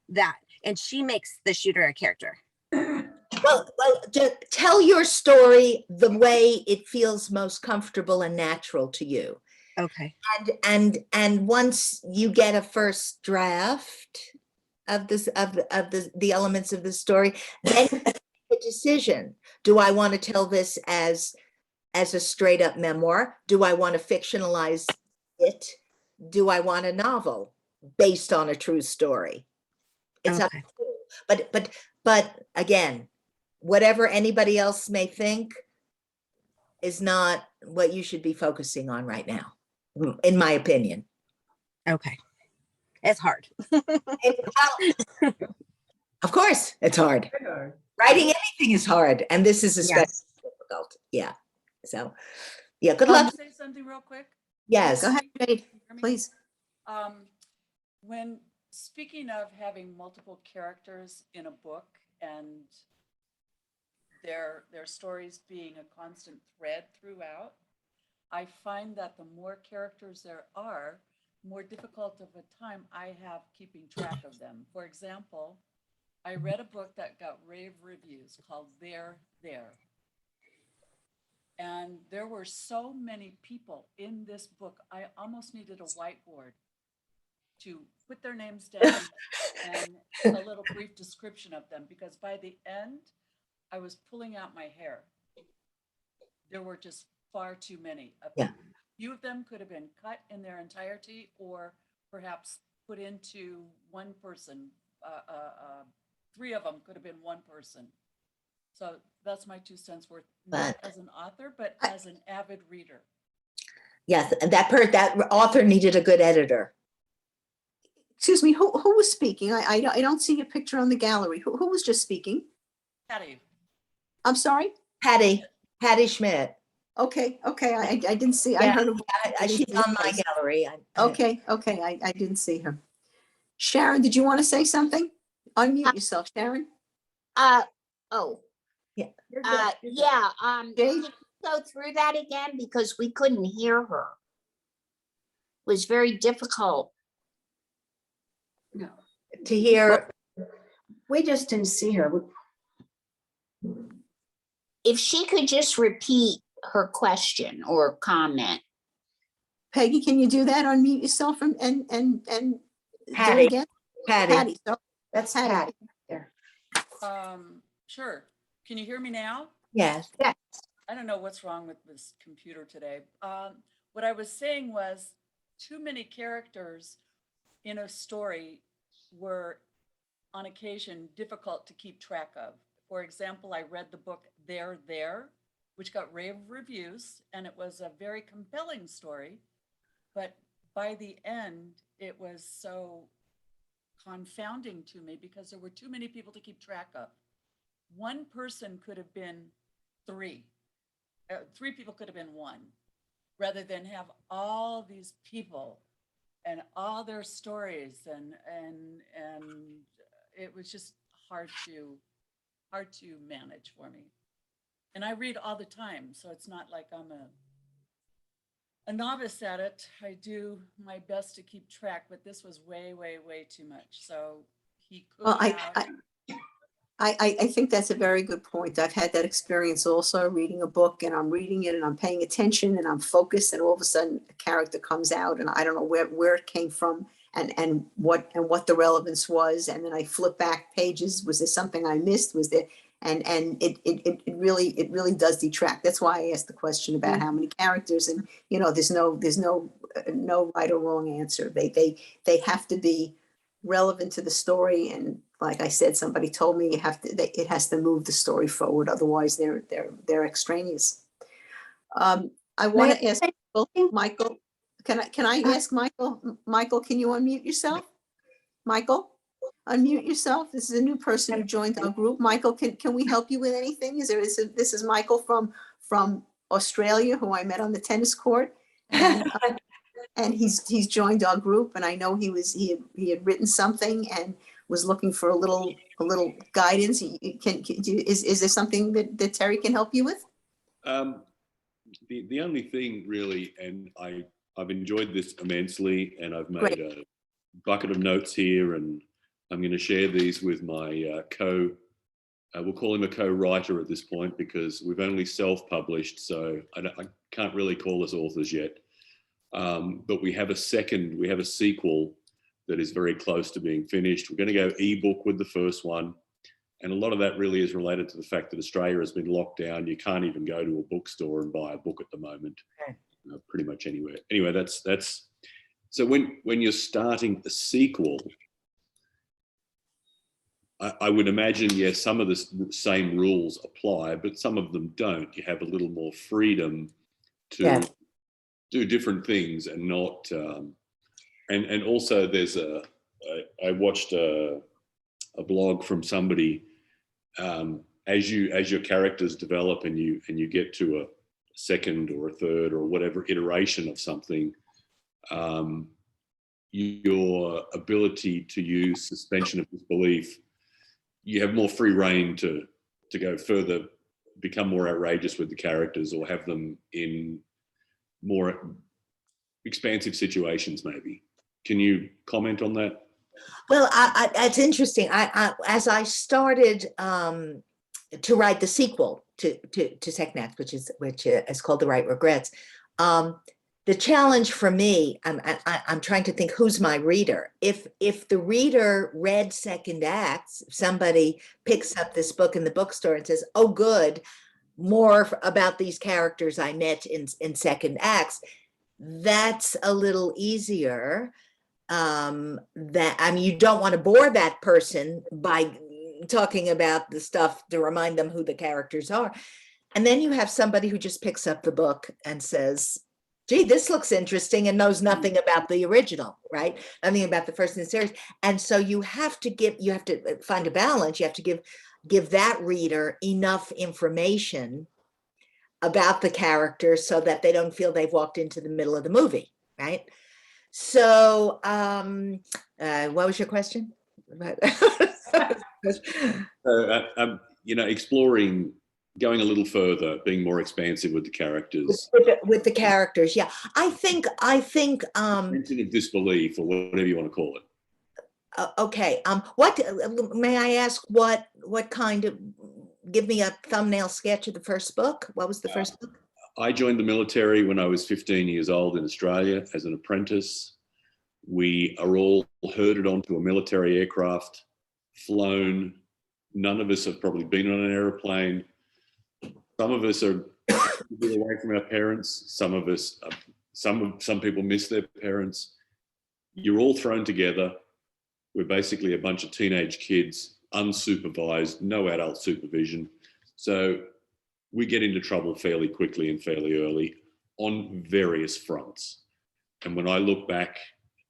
that. And she makes the shooter a character. Well, just tell your story the way it feels most comfortable and natural to you. Okay. And once you get a first draft of this of the elements of the story, then you make a decision. Do I want to tell this as a straight up memoir? Do I want to fictionalize it? Do I want a novel based on a true story? It's up to Okay. you. But again, whatever anybody else may think is not what you should be focusing on right now, in my opinion. Okay. It's hard. Of course, it's hard. Writing anything is hard, and this is especially difficult. Yeah. So, yeah, good Can I luck. say something real quick? Yes. Go ahead, Jade, Hear me? please. When speaking of having multiple characters in a book and their stories being a constant thread throughout, I find that the more characters there are, more difficult of a time I have keeping track of them. For example, I read a book that got rave reviews called There. And there were so many people in this book, I almost needed a whiteboard to put their names down and a little brief description of them, because by the end, I was pulling out my hair. There were just far too many. Yeah. Few of them could have been cut in their entirety or perhaps put into one person. Three of them could have been one person. So that's my 2 cents worth, not as an author, but as an avid reader. Yes, and that author needed a good editor. Excuse me, who was speaking? I don't see your picture on the gallery. Who was just speaking? Patty, I'm sorry? Patty Schmidt. Okay, I didn't see, I Yeah, heard of. She's on my gallery. Okay, I didn't see her. Sharon, did you want to say something? Unmute yourself, Sharon. Oh, Yeah. yeah, Jade? can you go through that again, because we couldn't hear her. It was very difficult. no, To hear, we just didn't see her. If she could just repeat her question or comment. Peggy, can you do that? Unmute yourself and do Patty. it again? Patty. So That's Patty. Patty. Sure. Can you hear me now? Yes. I don't know what's wrong with this computer today. What I was saying was too many characters in a story were on occasion difficult to keep track of. For example, I read the book There, which got rave reviews, and it was a very compelling story. But by the end, it was so confounding to me because there were too many people to keep track of. One person could have been three. Three people could have been one, rather than have all these people and all their stories, and it was just hard to manage for me. And I read all the time, so it's not like I'm a novice at it. I do my best to keep track, but this was way too much. So he could Well, have. I think that's a very good point. I've had that experience also, reading a book and I'm reading it and I'm paying attention and I'm focused, and all of a sudden a character comes out and I don't know where it came from and what the relevance was. And then I flip back pages. Was there something I missed? Was there, And it really does detract. That's why I asked the question about how many characters, and, there's no right or wrong answer. They have to be relevant to the story. And like I said, somebody told me it has to move the story forward. Otherwise they're extraneous. I want to ask Michael, can I ask Michael, can you unmute yourself? Michael, unmute yourself. This is a new person who joined our group. Michael, can we help you with anything? This is Michael from Australia, who I met on the tennis court. And he's joined our group, and I know he had written something and was looking for a little guidance. Is there something that Terry can help you with? The only thing really, and I've enjoyed this immensely, and I've made a bucket of notes here, and I'm going to share these with my we'll call him a co-writer at this point, because we've only self-published, so I can't really call us authors yet. But we have a sequel that is very close to being finished. We're going to go ebook with the first one. And a lot of that really is related to the fact that Australia has been locked down. You can't even go to a bookstore and buy a book at the moment, pretty much anywhere. Anyway, that's so when you're starting a sequel, I would imagine, yes, some of the same rules apply, but some of them don't. You have a little more freedom to do different things and not, and also there's I watched a blog from somebody, as your characters develop and you get to a second or a third or whatever iteration of something, your ability to use suspension of disbelief, you have more free rein to go further, become more outrageous with the characters, or have them in more expansive situations maybe. Can you comment on that? Well, it's interesting. As I started to write the sequel to Second Act, which is called The Right Regrets, the challenge for me, I'm trying to think who's my reader. If the reader read Second Act, somebody picks up this book in the bookstore and says, "Oh, good, more about these characters I met in Second Acts," that's a little easier. You don't want to bore that person by talking about the stuff to remind them who the characters are. And then you have somebody who just picks up the book and says, "Gee, this looks interesting," and knows nothing about the original, right? Nothing about the first in the series. And so you have to find a balance. You have to give that reader enough information about the characters so that they don't feel they've walked into the middle of the movie, right? So what was your question? Exploring, going a little further, being more expansive with the characters. With the characters, yeah. I think Suspension of disbelief, or whatever you want to call it. Okay. What may I ask? What kind of? Give me a thumbnail sketch of the first book. What was the first book? I joined the military when I was 15 years old in Australia as an apprentice. We are all herded onto a military aircraft, flown. None of us have probably been on an airplane. Some of us are away from our parents. Some of us, some people miss their parents. You're all thrown together. We're basically a bunch of teenage kids, unsupervised, no adult supervision. So we get into trouble fairly quickly and fairly early on various fronts. And when I look back,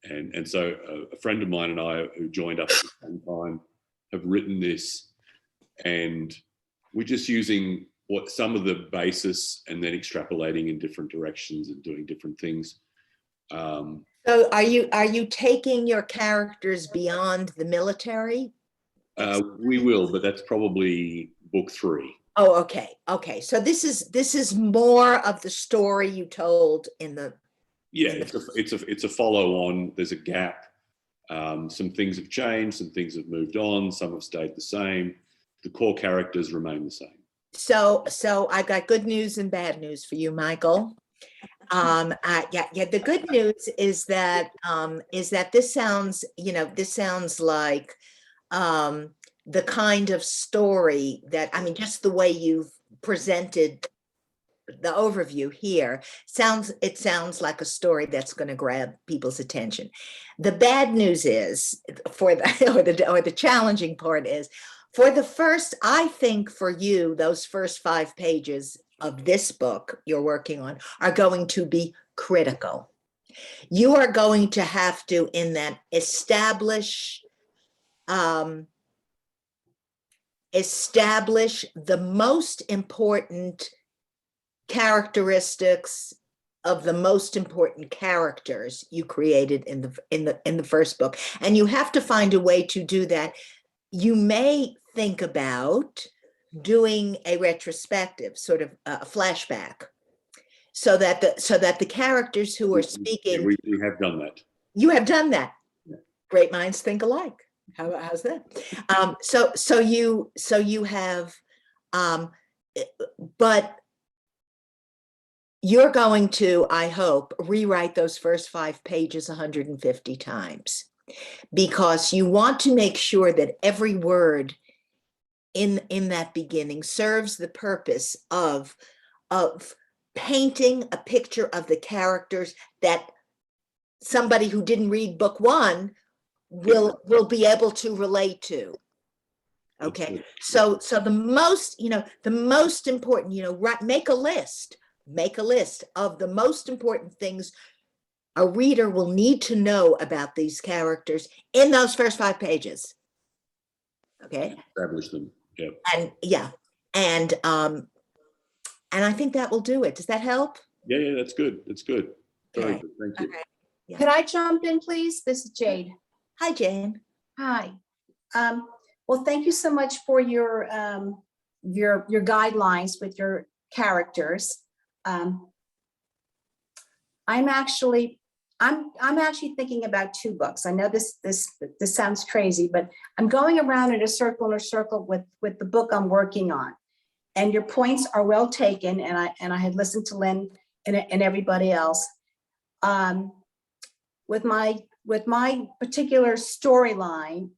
and so a friend of mine and I, who joined up at the same time, have written this, and we're just using some of the basis and then extrapolating in different directions and doing different things. So are you taking your characters beyond the military? We will, but that's probably book 3. Oh, okay. Okay. So this is more of the story you told in the. Yeah, it's a follow on. There's a gap. Some things have changed, some things have moved on, some have stayed the same. The core characters remain the same. So I've got good news and bad news for you, Michael. The good news is that this sounds like the kind of story that, I mean, just the way you've presented the overview here, it sounds like a story that's going to grab people's attention. The bad news is, for the or the challenging part is, for the first, I think for you, those first 5 pages of this book you're working on are going to be critical. You are going to have to, in that, establish the most important characteristics of the most important characters you created in the first book, and you have to find a way to do that. You may think about doing a retrospective, sort of a flashback, so that the characters who are speaking. We have done that. You have done that. Great minds think alike. How's that? So you have, but you're going to, I hope, rewrite those first 5 pages 150 times, because you want to make sure that every word in that beginning serves the purpose of painting a picture of the characters that somebody who didn't read book 1 will be able to relate to. Okay, so the most important, make a list of the most important things a reader will need to know about these characters in those first 5 pages. Okay, Establish them. Yeah, and I think that will do it. Does that help? Yeah, that's good. That's good. Very Okay. good. Thank you. Okay. Yeah. Could I jump in, please? This is Jade. Hi, Jane. Hi. Well, thank you so much for your guidelines with your characters. I'm actually thinking about 2 books. I know this sounds crazy, but I'm going around in a circle with the book I'm working on. And your points are well taken, and I had listened to Lynn and everybody else. With my particular storyline,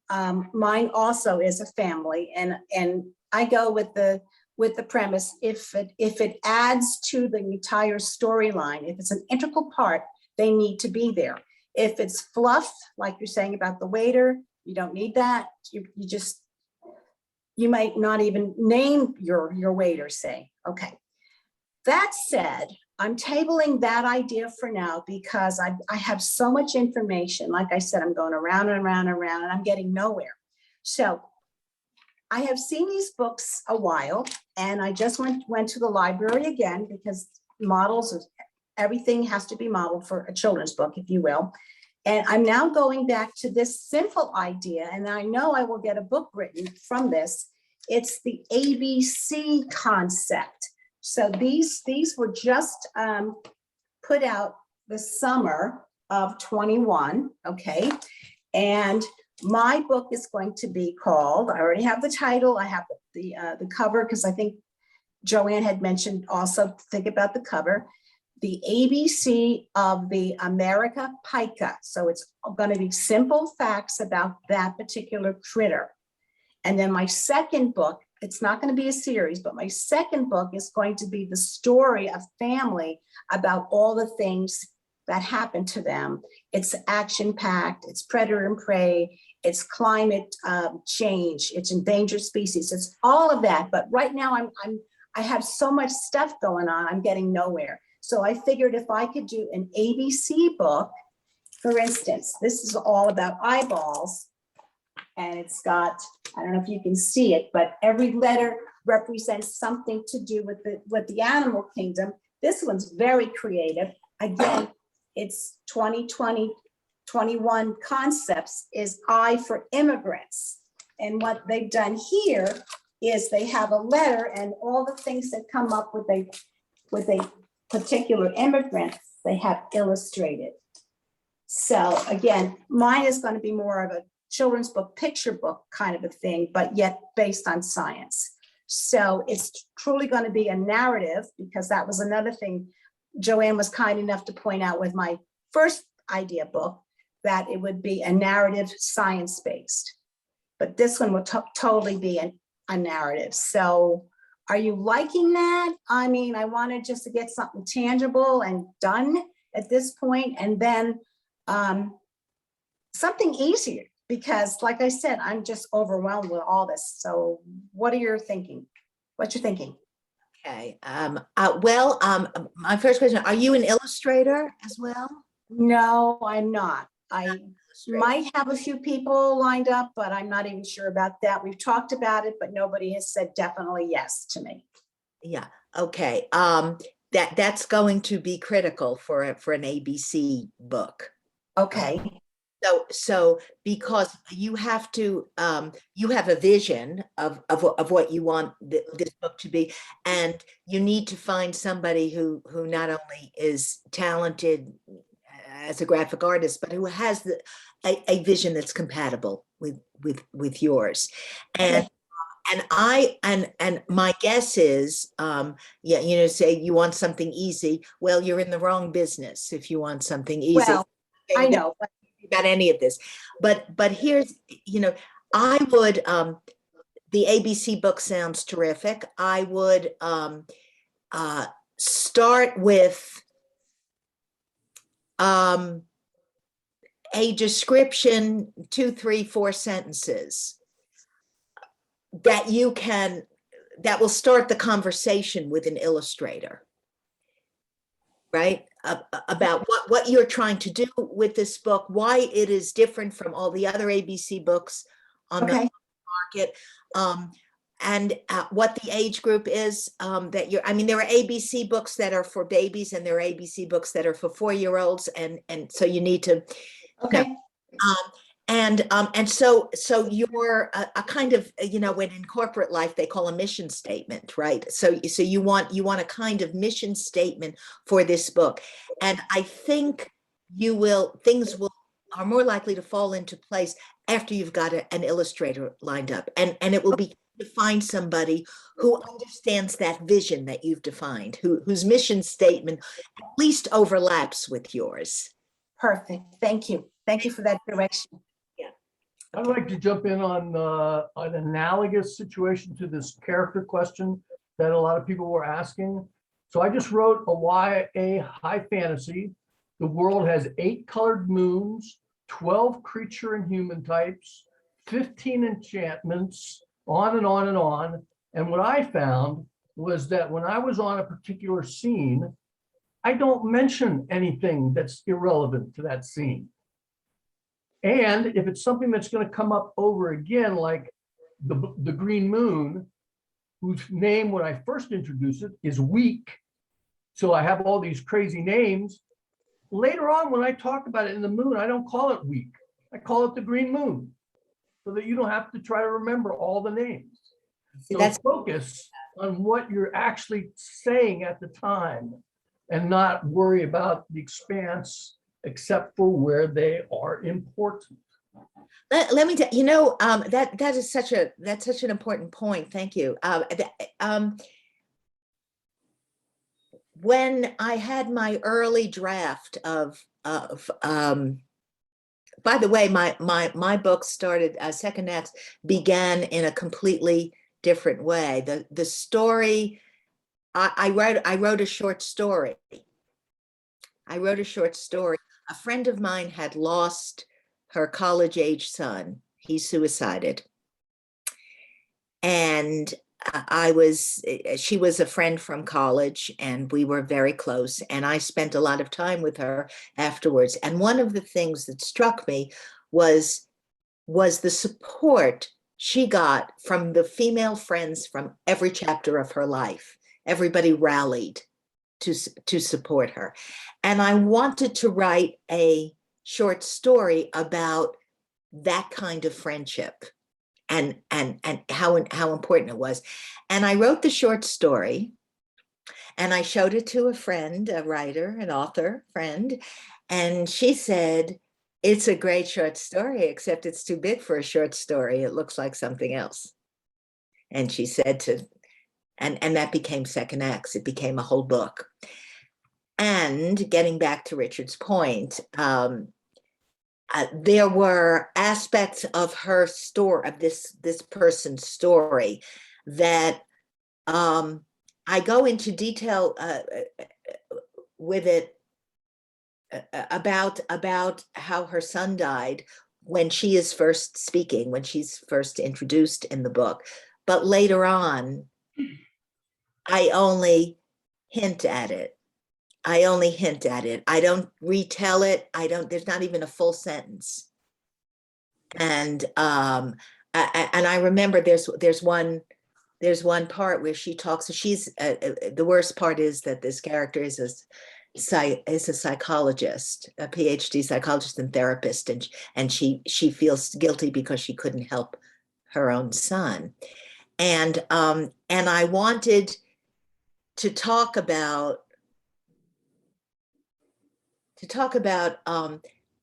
mine also is a family, and I go with the premise, if it adds to the entire storyline, if it's an integral part, they need to be there. If it's fluff, like you're saying about the waiter, you don't need that. You might not even name your waiter, say. Okay. That said, I'm tabling that idea for now because I have so much information. Like I said, I'm going around and around and around, and I'm getting nowhere. So I have seen these books a while, and I just went to the library again, because everything has to be modeled for a children's book, if you will. And I'm now going back to this simple idea, and I know I will get a book written from this. It's the ABC concept. So these were just put out the summer of 21, okay? And my book is going to be called, I already have the title, I have the cover, because I think Joanne had mentioned also, think about the cover, The ABC of the America Pica. So it's going to be simple facts about that particular critter. And then my second book, it's not going to be a series, but my second book is going to be the story of family about all the things that happen to them. It's action-packed, it's predator and prey, it's climate change, it's endangered species, it's all of that. But right now I have so much stuff going on, I'm getting nowhere. So I figured if I could do an ABC book, for instance, this is all about eyeballs, and it's got, I don't know if you can see it, but every letter represents something to do with the animal kingdom. This one's very creative. Again, it's 2021 concepts is I for immigrants. And what they've done here is they have a letter and all the things that come up with a particular immigrant, they have illustrated. So again, mine is going to be more of a children's book, picture book kind of a thing, but yet based on science. So it's truly going to be a narrative, because that was another thing Joanne was kind enough to point out with my first idea book, that it would be a narrative science-based. but this one will totally be a narrative. So are you liking that? I mean, I wanted just to get something tangible and done at this point, and then something easier, because like I said, I'm just overwhelmed with all this. So what are you thinking? What you thinking? Okay. Well, my first question, are you an illustrator as well? No, I'm not. I Illustrator. might have a few people lined up, but I'm not even sure about that. We've talked about it, but nobody has said definitely yes to me. Yeah. Okay. That's going to be critical for an ABC book. Okay, So because you have to, you have a vision of what you want this book to be, and you need to find somebody who not only is talented as a graphic artist, but who has a vision that's compatible with yours. And and my guess is, yeah, say you want something easy. Well, you're in the wrong business if you want something easy. well, I know. About any of this, but here's, I would, the ABC book sounds terrific. I would start with a description, 2, 3, 4 sentences that that will start the conversation with an illustrator, right? About what you're trying to do with this book, why it is different from all the other ABC books on the market, and what the age group is that you're, I mean, there are ABC books that are for babies and there are ABC books that are for 4-year-olds. And so you need to, Okay, and so you're a kind of, when in corporate life, they call a mission statement, right? So you want a kind of mission statement for this book. And I think things are more likely to fall into place after you've got an illustrator lined up, and it will be to find somebody who understands that vision that you've defined, whose mission statement at least overlaps with yours. perfect. Thank you. Thank you for that direction. I'd like to jump in on an analogous situation to this character question that a lot of people were asking. So I just wrote a YA high fantasy. The world has 8 colored moons, 12 creature and human types, 15 enchantments, on and on and on. And what I found was that when I was on a particular scene, I don't mention anything that's irrelevant to that scene. And if it's something that's going to come up over again, like the green moon, whose name when I first introduced it is Week, so I have all these crazy names. Later on, when I talk about it in the moon, I don't call it Week. I call it the green moon, so that you don't have to try to remember all the names. So That's focus on what you're actually saying at the time and not worry about the expanse except for where they are important. Let me tell that's such an important point. Thank you. When I had my early draft of by the way, my book started, Second Acts began in a completely different way. The story, I wrote a short story. A friend of mine had lost her college-age son. He suicided. And she was a friend from college, and we were very close. And I spent a lot of time with her afterwards. And one of the things that struck me was the support she got from the female friends from every chapter of her life. Everybody rallied to support her. And I wanted to write a short story about that kind of friendship and how important it was. And I wrote the short story and I showed it to a friend, a writer, an author friend, and she said, "It's a great short story, except it's too big for a short story. It looks like something else." And she said and that became Second Acts. It became a whole book. And getting back to Richard's point, there were aspects of her story, of this person's story, that I go into detail with it about how her son died when she is first speaking, when she's first introduced in the book. But later on, I only hint at it. I don't retell it. There's not even a full sentence. And I remember there's one part where she talks, she's the worst part is that this character is a psychologist, a PhD psychologist and therapist, and she feels guilty because she couldn't help her own son. And I wanted to talk about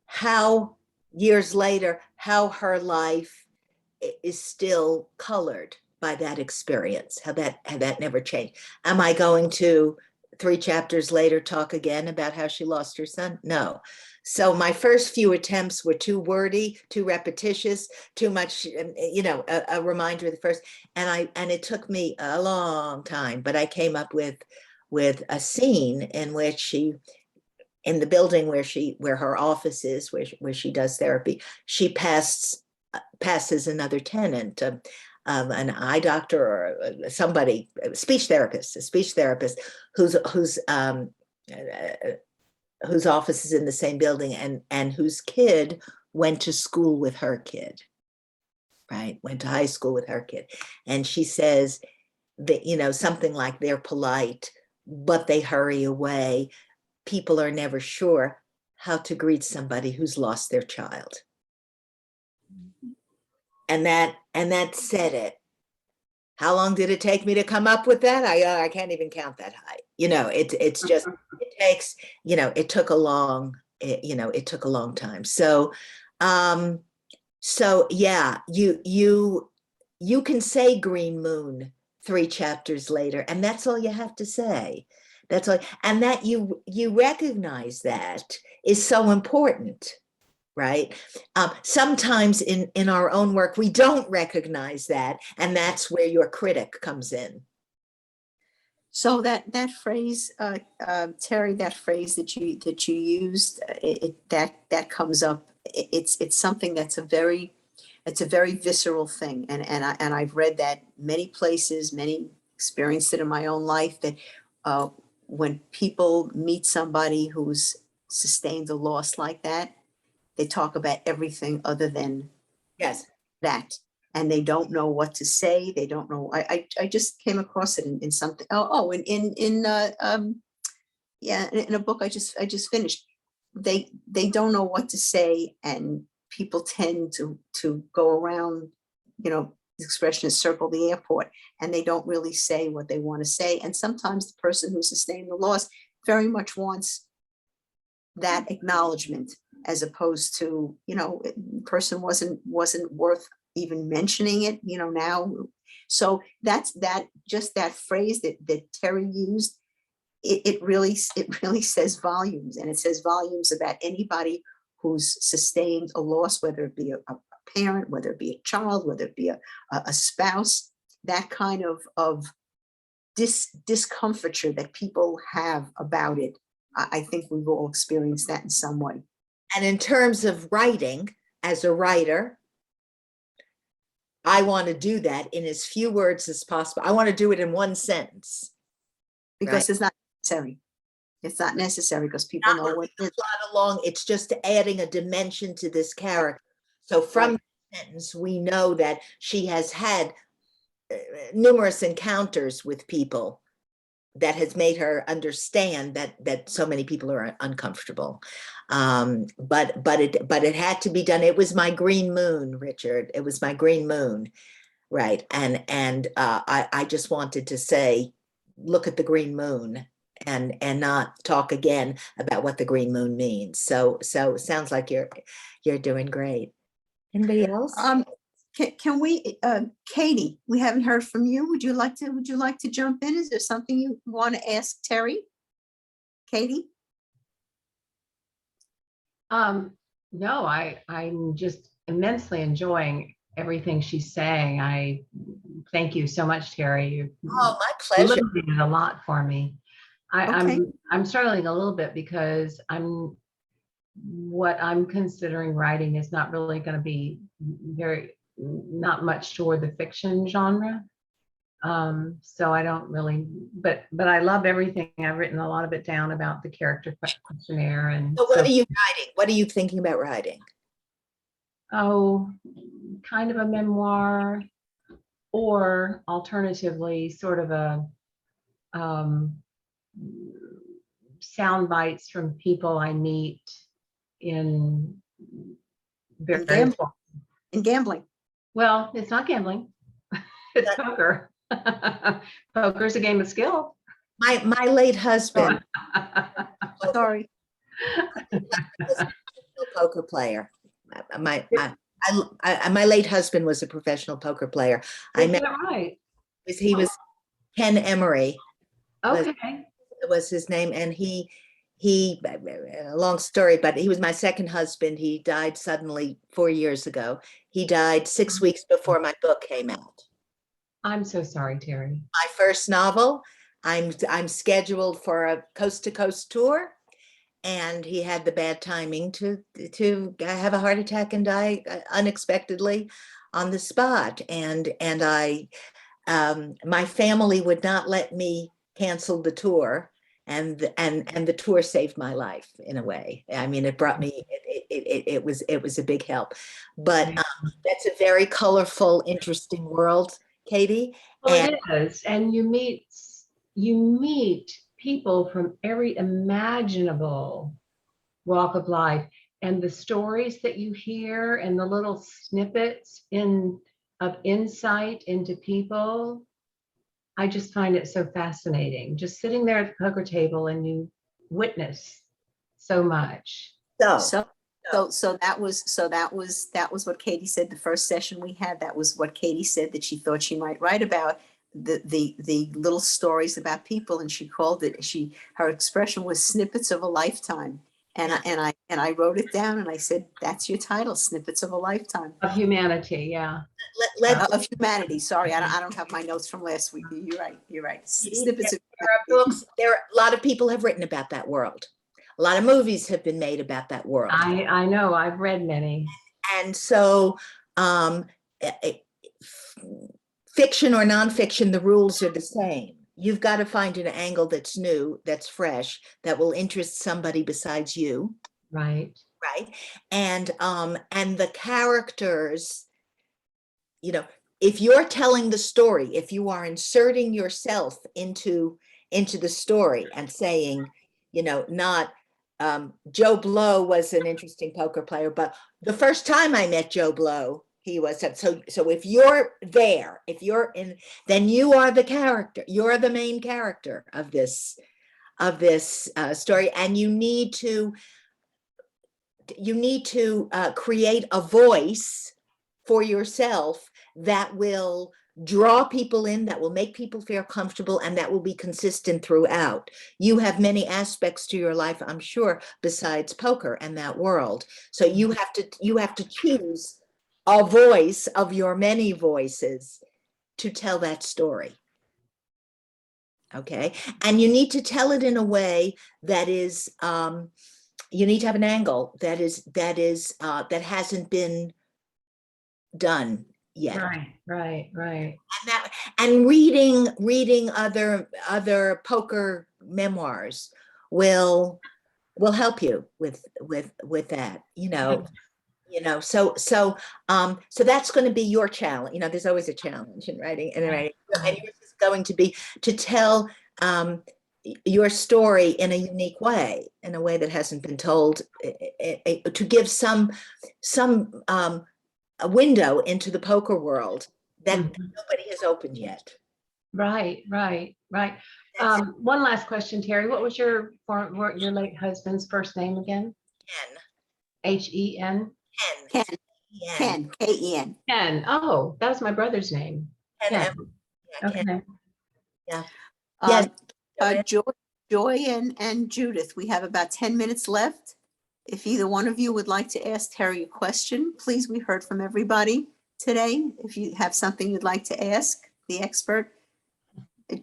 how years later, how her life is still colored by that experience, how that never changed. Am I going to 3 chapters later talk again about how she lost her son? No. So my first few attempts were too wordy, too repetitious, too much, a reminder of the first. And it took me a long time, but I came up with a scene in which she, in the building where her office is, where she does therapy, she passes another tenant, an eye doctor or somebody, a speech therapist whose office is in the same building, and whose kid went to school with her kid, right? Went to high school with her kid. And she says that, something like, they're polite, but they hurry away. People are never sure how to greet somebody who's lost their child. And that said it. How long did it take me to come up with that? I can't even count that high. It's just, it takes, it took a long time. So yeah, you can say Green Moon 3 chapters later, and that's all you have to say. That's all. And that you recognize that is so important, right? Sometimes in our own work, we don't recognize that, and that's where your critic comes in. So that phrase, Terry, that phrase that you used, that comes up. It's something that's a very visceral thing, and I've read that many places, many experienced it in my own life, that when people meet somebody who's sustained a loss like that, they talk about everything other than that, and they don't know what to say. They don't know. I just came across it in something. In a book I just finished. They don't know what to say, and people tend to go around. The expression is circle the airport, and they don't really say what they want to say. And sometimes the person who sustained the loss very much wants that acknowledgement, as opposed to, the person wasn't worth even mentioning it, now. So that's just that phrase that Terry used. It really says volumes, and it says volumes about anybody who's sustained a loss, whether it be a parent, whether it be a child, whether it be a spouse. That kind of discomfiture that people have about it. I think we've all experienced that in some way. And in terms of writing, as a writer, I want to do that in as few words as possible. I want to do it in 1 sentence. Because it's not necessary. It's not necessary because people know what it is. It's just adding a dimension to this character. So from the sentence, we know that she has had numerous encounters with people that has made her understand that so many people are uncomfortable. But it had to be done. It was my green moon, Richard. It was my green moon, right? And I just wanted to say, look at the green moon, and not talk again about what the green moon means. So it sounds like you're doing great. Anybody else? Can we, Katie, we haven't heard from you. Would you like to jump in? Is there something you want to ask Terry? Katie? No, I'm just immensely enjoying everything she's saying. I thank you so much, Terry. You Oh, my pleasure. illuminated a lot for me. Okay. I'm struggling a little bit because what I'm considering writing is not really going to be not much toward the fiction genre. So I don't really, but I love everything. I've written a lot of it down about the character questionnaire. And So what are you writing? What are you thinking about writing? oh, kind of a memoir, or alternatively, sort of a sound bites from people I meet in various. gambling. In gambling. Well, it's not gambling. It's poker. Poker's a game of skill. My late husband, Sorry. was a poker player. My late husband was a professional poker player. I Is met that right? he was Ken Emery Okay. was his name, and he a long story, but he was my second husband. He died suddenly 4 years ago. He died 6 weeks before my book came out. I'm so sorry, Terry. My first novel. I'm scheduled for a coast to coast tour, and he had the bad timing to have a heart attack and die unexpectedly on the spot. And I my family would not let me cancel the tour, and the tour saved my life in a way. I mean, it brought me it was a big help. But that's a very colorful, interesting world, Katie. Well, And it is, and you meet people from every imaginable walk of life, and the stories that you hear and the little snippets of insight into people. I just find it so fascinating, just sitting there at the poker table and you witness so much. So that was what Katie said the first session we had. That was what Katie said that she thought she might write about, the little stories about people, and she called it, her expression was snippets of a lifetime. And I wrote it down and I said, that's your title, Snippets of a Lifetime. Of humanity, yeah. Of humanity. Sorry, I don't have my notes from last week. You're right. Snippets of there are books. A lot of people have written about that world. A lot of movies have been made about that world. I know, I've read many. And so fiction or nonfiction, the rules are the same. You've got to find an angle that's new, that's fresh, that will interest somebody besides you. Right. Right. And the characters, if you're telling the story, if you are inserting yourself into the story and saying, not Joe Blow was an interesting poker player, but the first time I met Joe Blow, he was. So if you're there, if you're in, then you are the character. You're the main character of this story, and you need to create a voice for yourself that will draw people in, that will make people feel comfortable, and that will be consistent throughout. You have many aspects to your life, I'm sure, besides poker and that world. So you have to choose a voice of your many voices to tell that story. Okay, and you need to tell it in a way that is you need to have an angle that hasn't been done yet. Right. And reading other poker memoirs will help you with that. So that's going to be your challenge. There's always a challenge in writing, and yours is going to be to tell your story in a unique way, in a way that hasn't been told, to give some a window into the poker world that nobody has opened yet. Right. One last question, Terry. What was your late husband's first name again? Ken. H-E-N? Ken. K-E-N. Ken. Oh, that was my brother's name. Ken. Okay. Yeah. Yes. Joy and Judith, we have about 10 minutes left. If either one of you would like to ask Terry a question, please, we heard from everybody today. If you have something you'd like to ask the expert.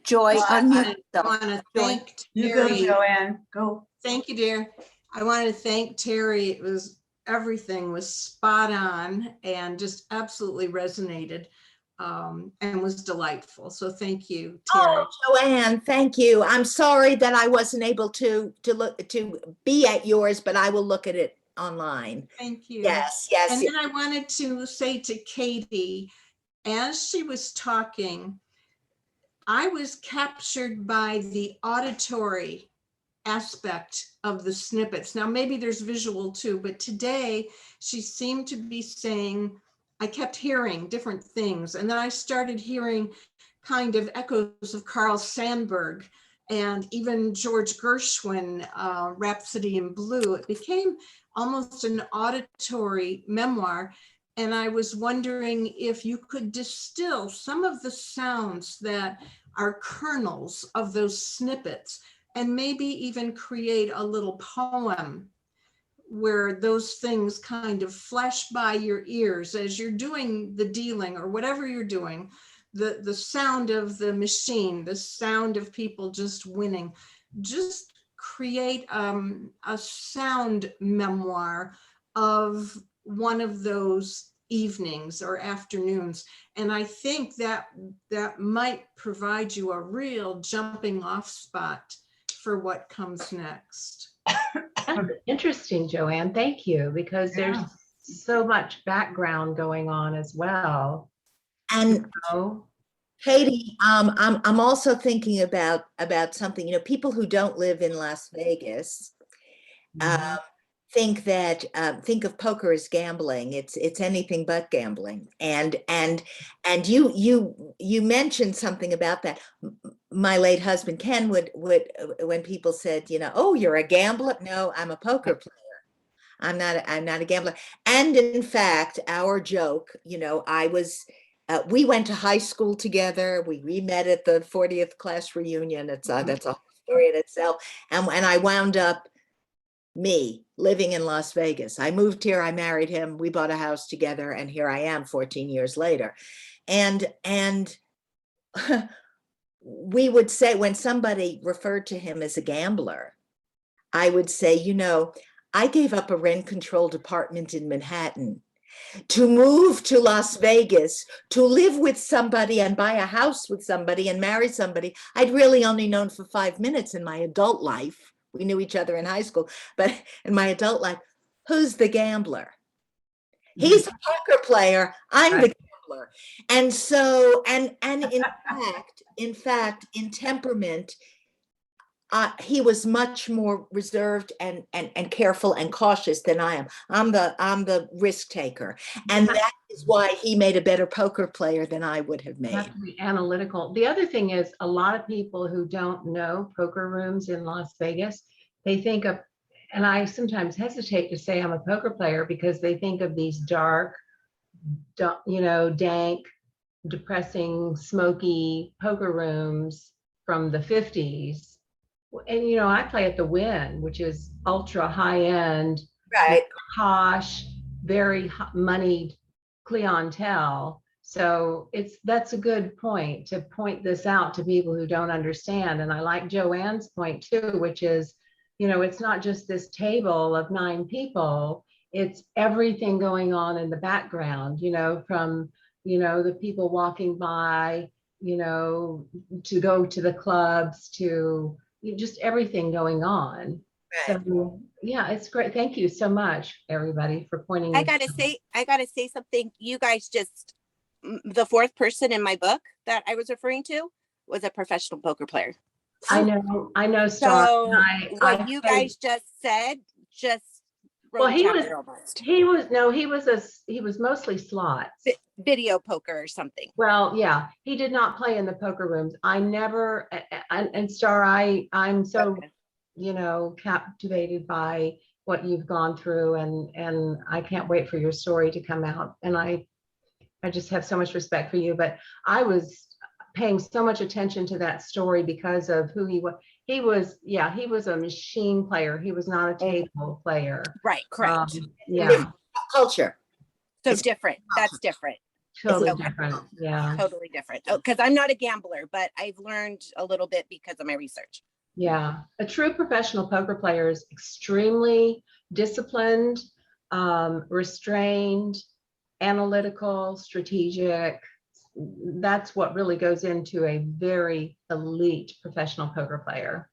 Joy, unmute I yourself. want to Joy. thank You go, Terry. Joanne, go. Thank you, dear. I want to thank Terry. It was, everything was spot on and just absolutely resonated and was delightful. So thank you, Terry. Oh, Joanne, thank you. I'm sorry that I wasn't able to be at yours, but I will look at it online. Thank you. Yes, yes. And yes. then I wanted to say to Katie, as she was talking, I was captured by the auditory aspect of the snippets. Now, maybe there's visual too, but today she seemed to be saying, I kept hearing different things. And then I started hearing kind of echoes of Carl Sandburg and even George Gershwin, Rhapsody in Blue. It became almost an auditory memoir. And I was wondering if you could distill some of the sounds that are kernels of those snippets and maybe even create a little poem where those things kind of flash by your ears as you're doing the dealing or whatever you're doing, the sound of the machine, the sound of people just winning, just create a sound memoir of one of those evenings or afternoons. And I think that might provide you a real jumping off spot for what comes next. That's interesting, Joanne. Thank you, because there's so much background going on as well. And Katie, I'm also thinking about something, you know, people who don't live in Las Vegas think of poker as gambling. It's anything but gambling. And you mentioned something about that. My late husband Ken would when people said, you know, oh, you're a gambler. No, I'm a poker player. I'm not a gambler. And in fact, our joke, you know, we went to high school together. We met at the 40th class reunion. That's a whole story in itself. And I wound up living in Las Vegas. I moved here, I married him, we bought a house together, and here I am 14 years later. And we would say, when somebody referred to him as a gambler, I would say, you know, I gave up a rent-controlled apartment in Manhattan to move to Las Vegas, to live with somebody and buy a house with somebody and marry somebody I'd really only known for 5 minutes in my adult life. We knew each other in high school, but in my adult life, who's the gambler? He's a poker player. I'm the gambler. And so, and in fact, in temperament, he was much more reserved and careful and cautious than I am. I'm the risk taker, and that is why he made a better poker player than I would have made. You have to be analytical. The other thing is, a lot of people who don't know poker rooms in Las Vegas, they think of, and I sometimes hesitate to say I'm a poker player because they think of these dark, you know, dank, depressing, smoky poker rooms from the 50s. And, you know, I play at the Wynn, which is ultra high end, right, posh, very moneyed clientele. So that's a good point to point this out to people who don't understand. And I like Joanne's point too, which is, you know, it's not just this table of 9 people, it's everything going on in the background, you know, from, you know, the people walking by, you know, to go to the clubs, to just everything going on. Right. So yeah, it's great. Thank you so much, everybody, for pointing. I gotta say something. You guys just, the 4th person in my book that I was referring to was a professional poker player. I know, Star. So what you guys just said, just well, he was mostly slots, video poker or something. Well, yeah, he did not play in the poker rooms. I never, and Star, I'm so, you know, captivated by what you've gone through, and I can't wait for your story to come out. And I just have so much respect for you. But I was paying so much attention to that story because of who he was. He was a machine player. He was not a table player. Right, correct. Yeah, Culture. So it's- different. That's different. totally okay. different. Yeah. Totally different. Oh, because I'm not a gambler, but I've learned a little bit because of my research. Yeah, a true professional poker player is extremely disciplined, restrained, analytical, strategic. That's what really goes into a very elite professional poker player.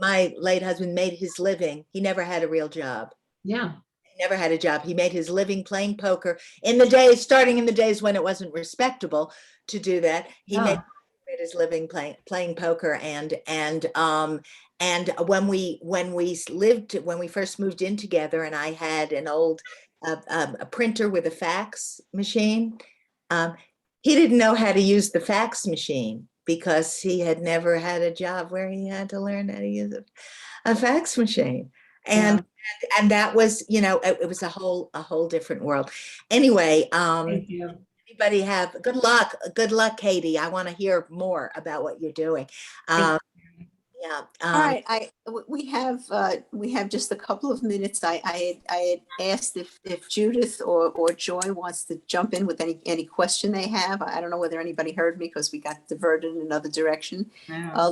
My late husband made his living. He never had a real job. Yeah. He never had a job. He made his living playing poker starting in the days when it wasn't respectable to do that. He made his living playing poker, and when we first moved in together, and I had an old a printer with a fax machine. He didn't know how to use the fax machine because he had never had a job where he had to learn how to use a fax machine. And that was, it was a whole different world. Anyway, Thank you. anybody have good luck, Katie. I want to hear more about what you're doing. Yeah. All right, we have just a couple of minutes. I had asked if Judith or Joy wants to jump in with any question they have. I don't know whether anybody heard me because we got diverted in another direction.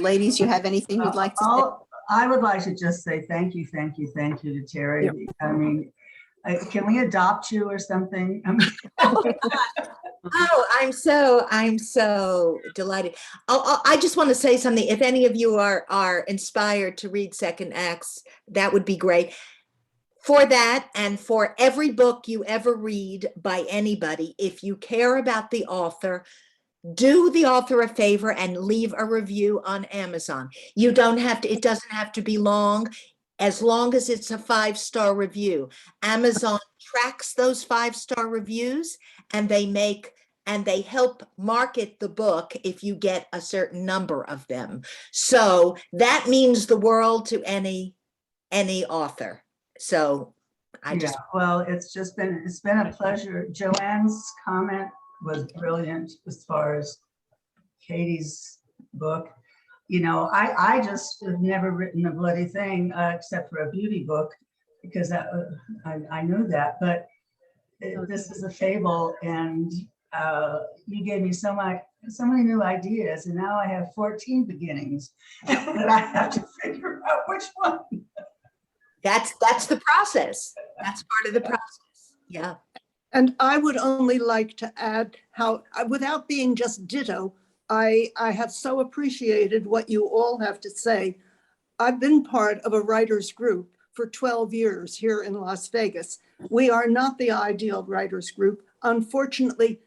Ladies, you have anything you'd like to say? I would like to just say thank you to Terry. I mean, can we adopt you or something? Oh, I'm so delighted. I just want to say something. If any of you are inspired to read Second Acts, that would be great. For that, and for every book you ever read by anybody, if you care about the author, do the author a favor and leave a review on Amazon. You don't have to, it doesn't have to be long. As long as it's a 5-star review. Amazon tracks those 5-star reviews, and they help market the book if you get a certain number of them. So that means the world to any author. So well, it's been a pleasure. Joanne's comment was brilliant as far as Katie's book. I just have never written a bloody thing except for a beauty book, because I knew that, but this is a fable, and you gave me so many new ideas, and now I have 14 beginnings that I have to figure out which one. That's the process. That's part of the process. Yeah. And I would only like to add how, without being just ditto, I have so appreciated what you all have to say. I've been part of a writers group for 12 years here in Las Vegas. We are not the ideal writers group. Unfortunately,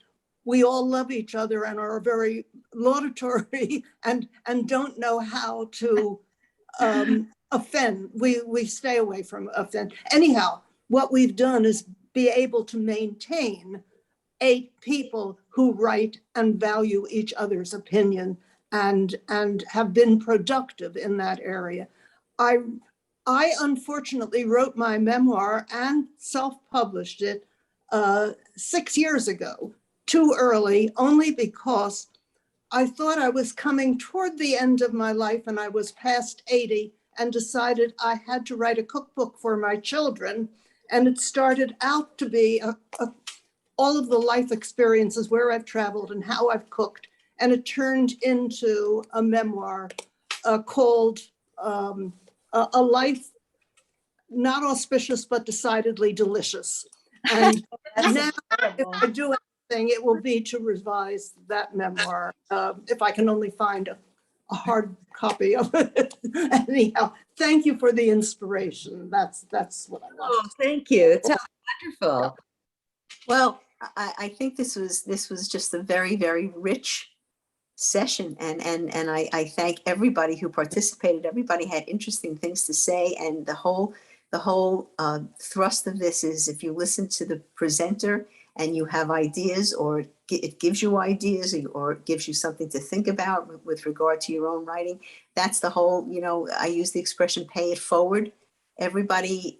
we all love each other and are very laudatory and don't know how to offend. We stay away from offend. Anyhow, what we've done is be able to maintain 8 people who write and value each other's opinion and have been productive in that area. I unfortunately wrote my memoir and self-published it 6 years ago, too early, only because I thought I was coming toward the end of my life and I was past 80 and decided I had to write a cookbook for my children. And it started out to be all of the life experiences, where I've traveled and how I've cooked. And it turned into a memoir called A Life Not Auspicious, but Decidedly Delicious. And now, if I do anything, it will be to revise that memoir, if I can only find a hard copy of it. Anyhow, thank you for the inspiration. That's what I want. Oh, thank you. It's wonderful. Well, I think this was just a very, very rich session, and I thank everybody who participated. Everybody had interesting things to say, and the whole thrust of this is, if you listen to the presenter and you have ideas, or it gives you ideas, or it gives you something to think about with regard to your own writing. That's the whole, I use the expression pay it forward. Everybody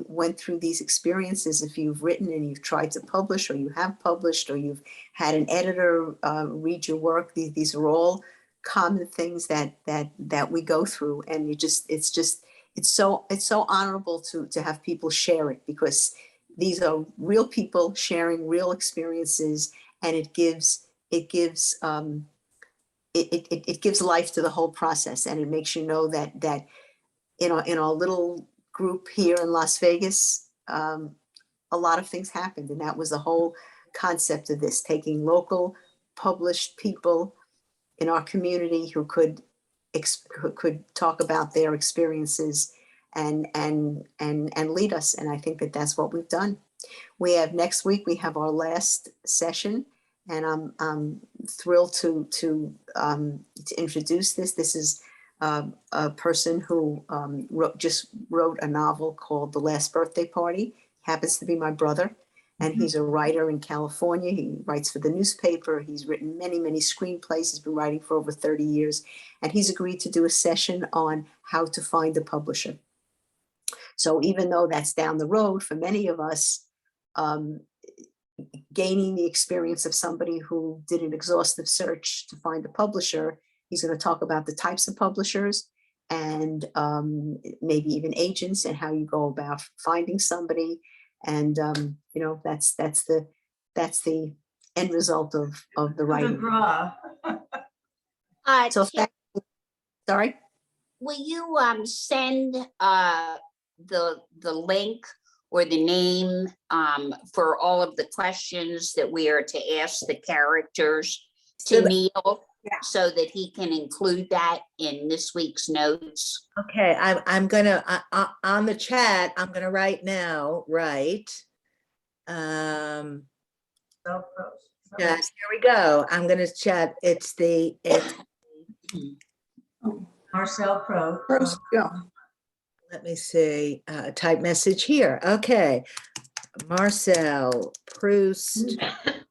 went through these experiences. If you've written and you've tried to publish, or you have published, or you've had an editor read your work, these are all common things that we go through. And it's so honorable to have people share it, because these are real people sharing real experiences, and it gives life to the whole process, and it makes you know that in our little group here in Las Vegas, a lot of things happened, and that was the whole concept of this, taking local published people in our community who could talk about their experiences and lead us. And I think that that's what we've done. We have next week, we have our last session, and I'm thrilled to introduce this. This is a person who just wrote a novel called The Last Birthday Party. Happens to be my brother, and he's a writer in California. He writes for the newspaper. He's written many, many screenplays. He's been writing for over 30 years, and he's agreed to do a session on how to find a publisher. So even though that's down the road for many of us, gaining the experience of somebody who did an exhaustive search to find a publisher, he's going to talk about the types of publishers and maybe even agents, and how you go about finding somebody. And that's the end result of the writing. So sorry. Will you send the link or the name for all of the questions that we are to ask the characters to Neil, so that he can include that in this week's notes? Okay, I'm gonna, on the chat, I'm gonna write now, right? Yes, here we go. I'm gonna chat. It's Marcel Proust. Yeah. let me see, type message here. Okay. Marcel Proust.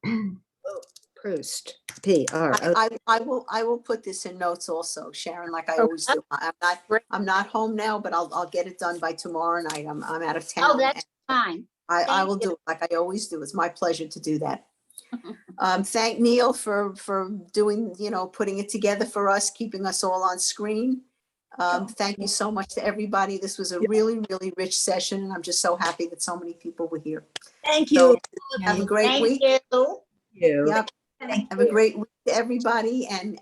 Oh, Proust, P-R. I will put this in notes also, Sharon, like I always do. I'm not home now, but I'll get it done by tomorrow night. I'm out of town. Oh, that's fine. I will do it like I always do. It's my pleasure to do that. Thank Neil for doing, putting it together for us, keeping us all on screen. Thank you so much to everybody. This was a really, really rich session, and I'm just so happy that so many people were here. Thank you. Have a great week. Thank you. You. Yep. Have a great week to everybody, and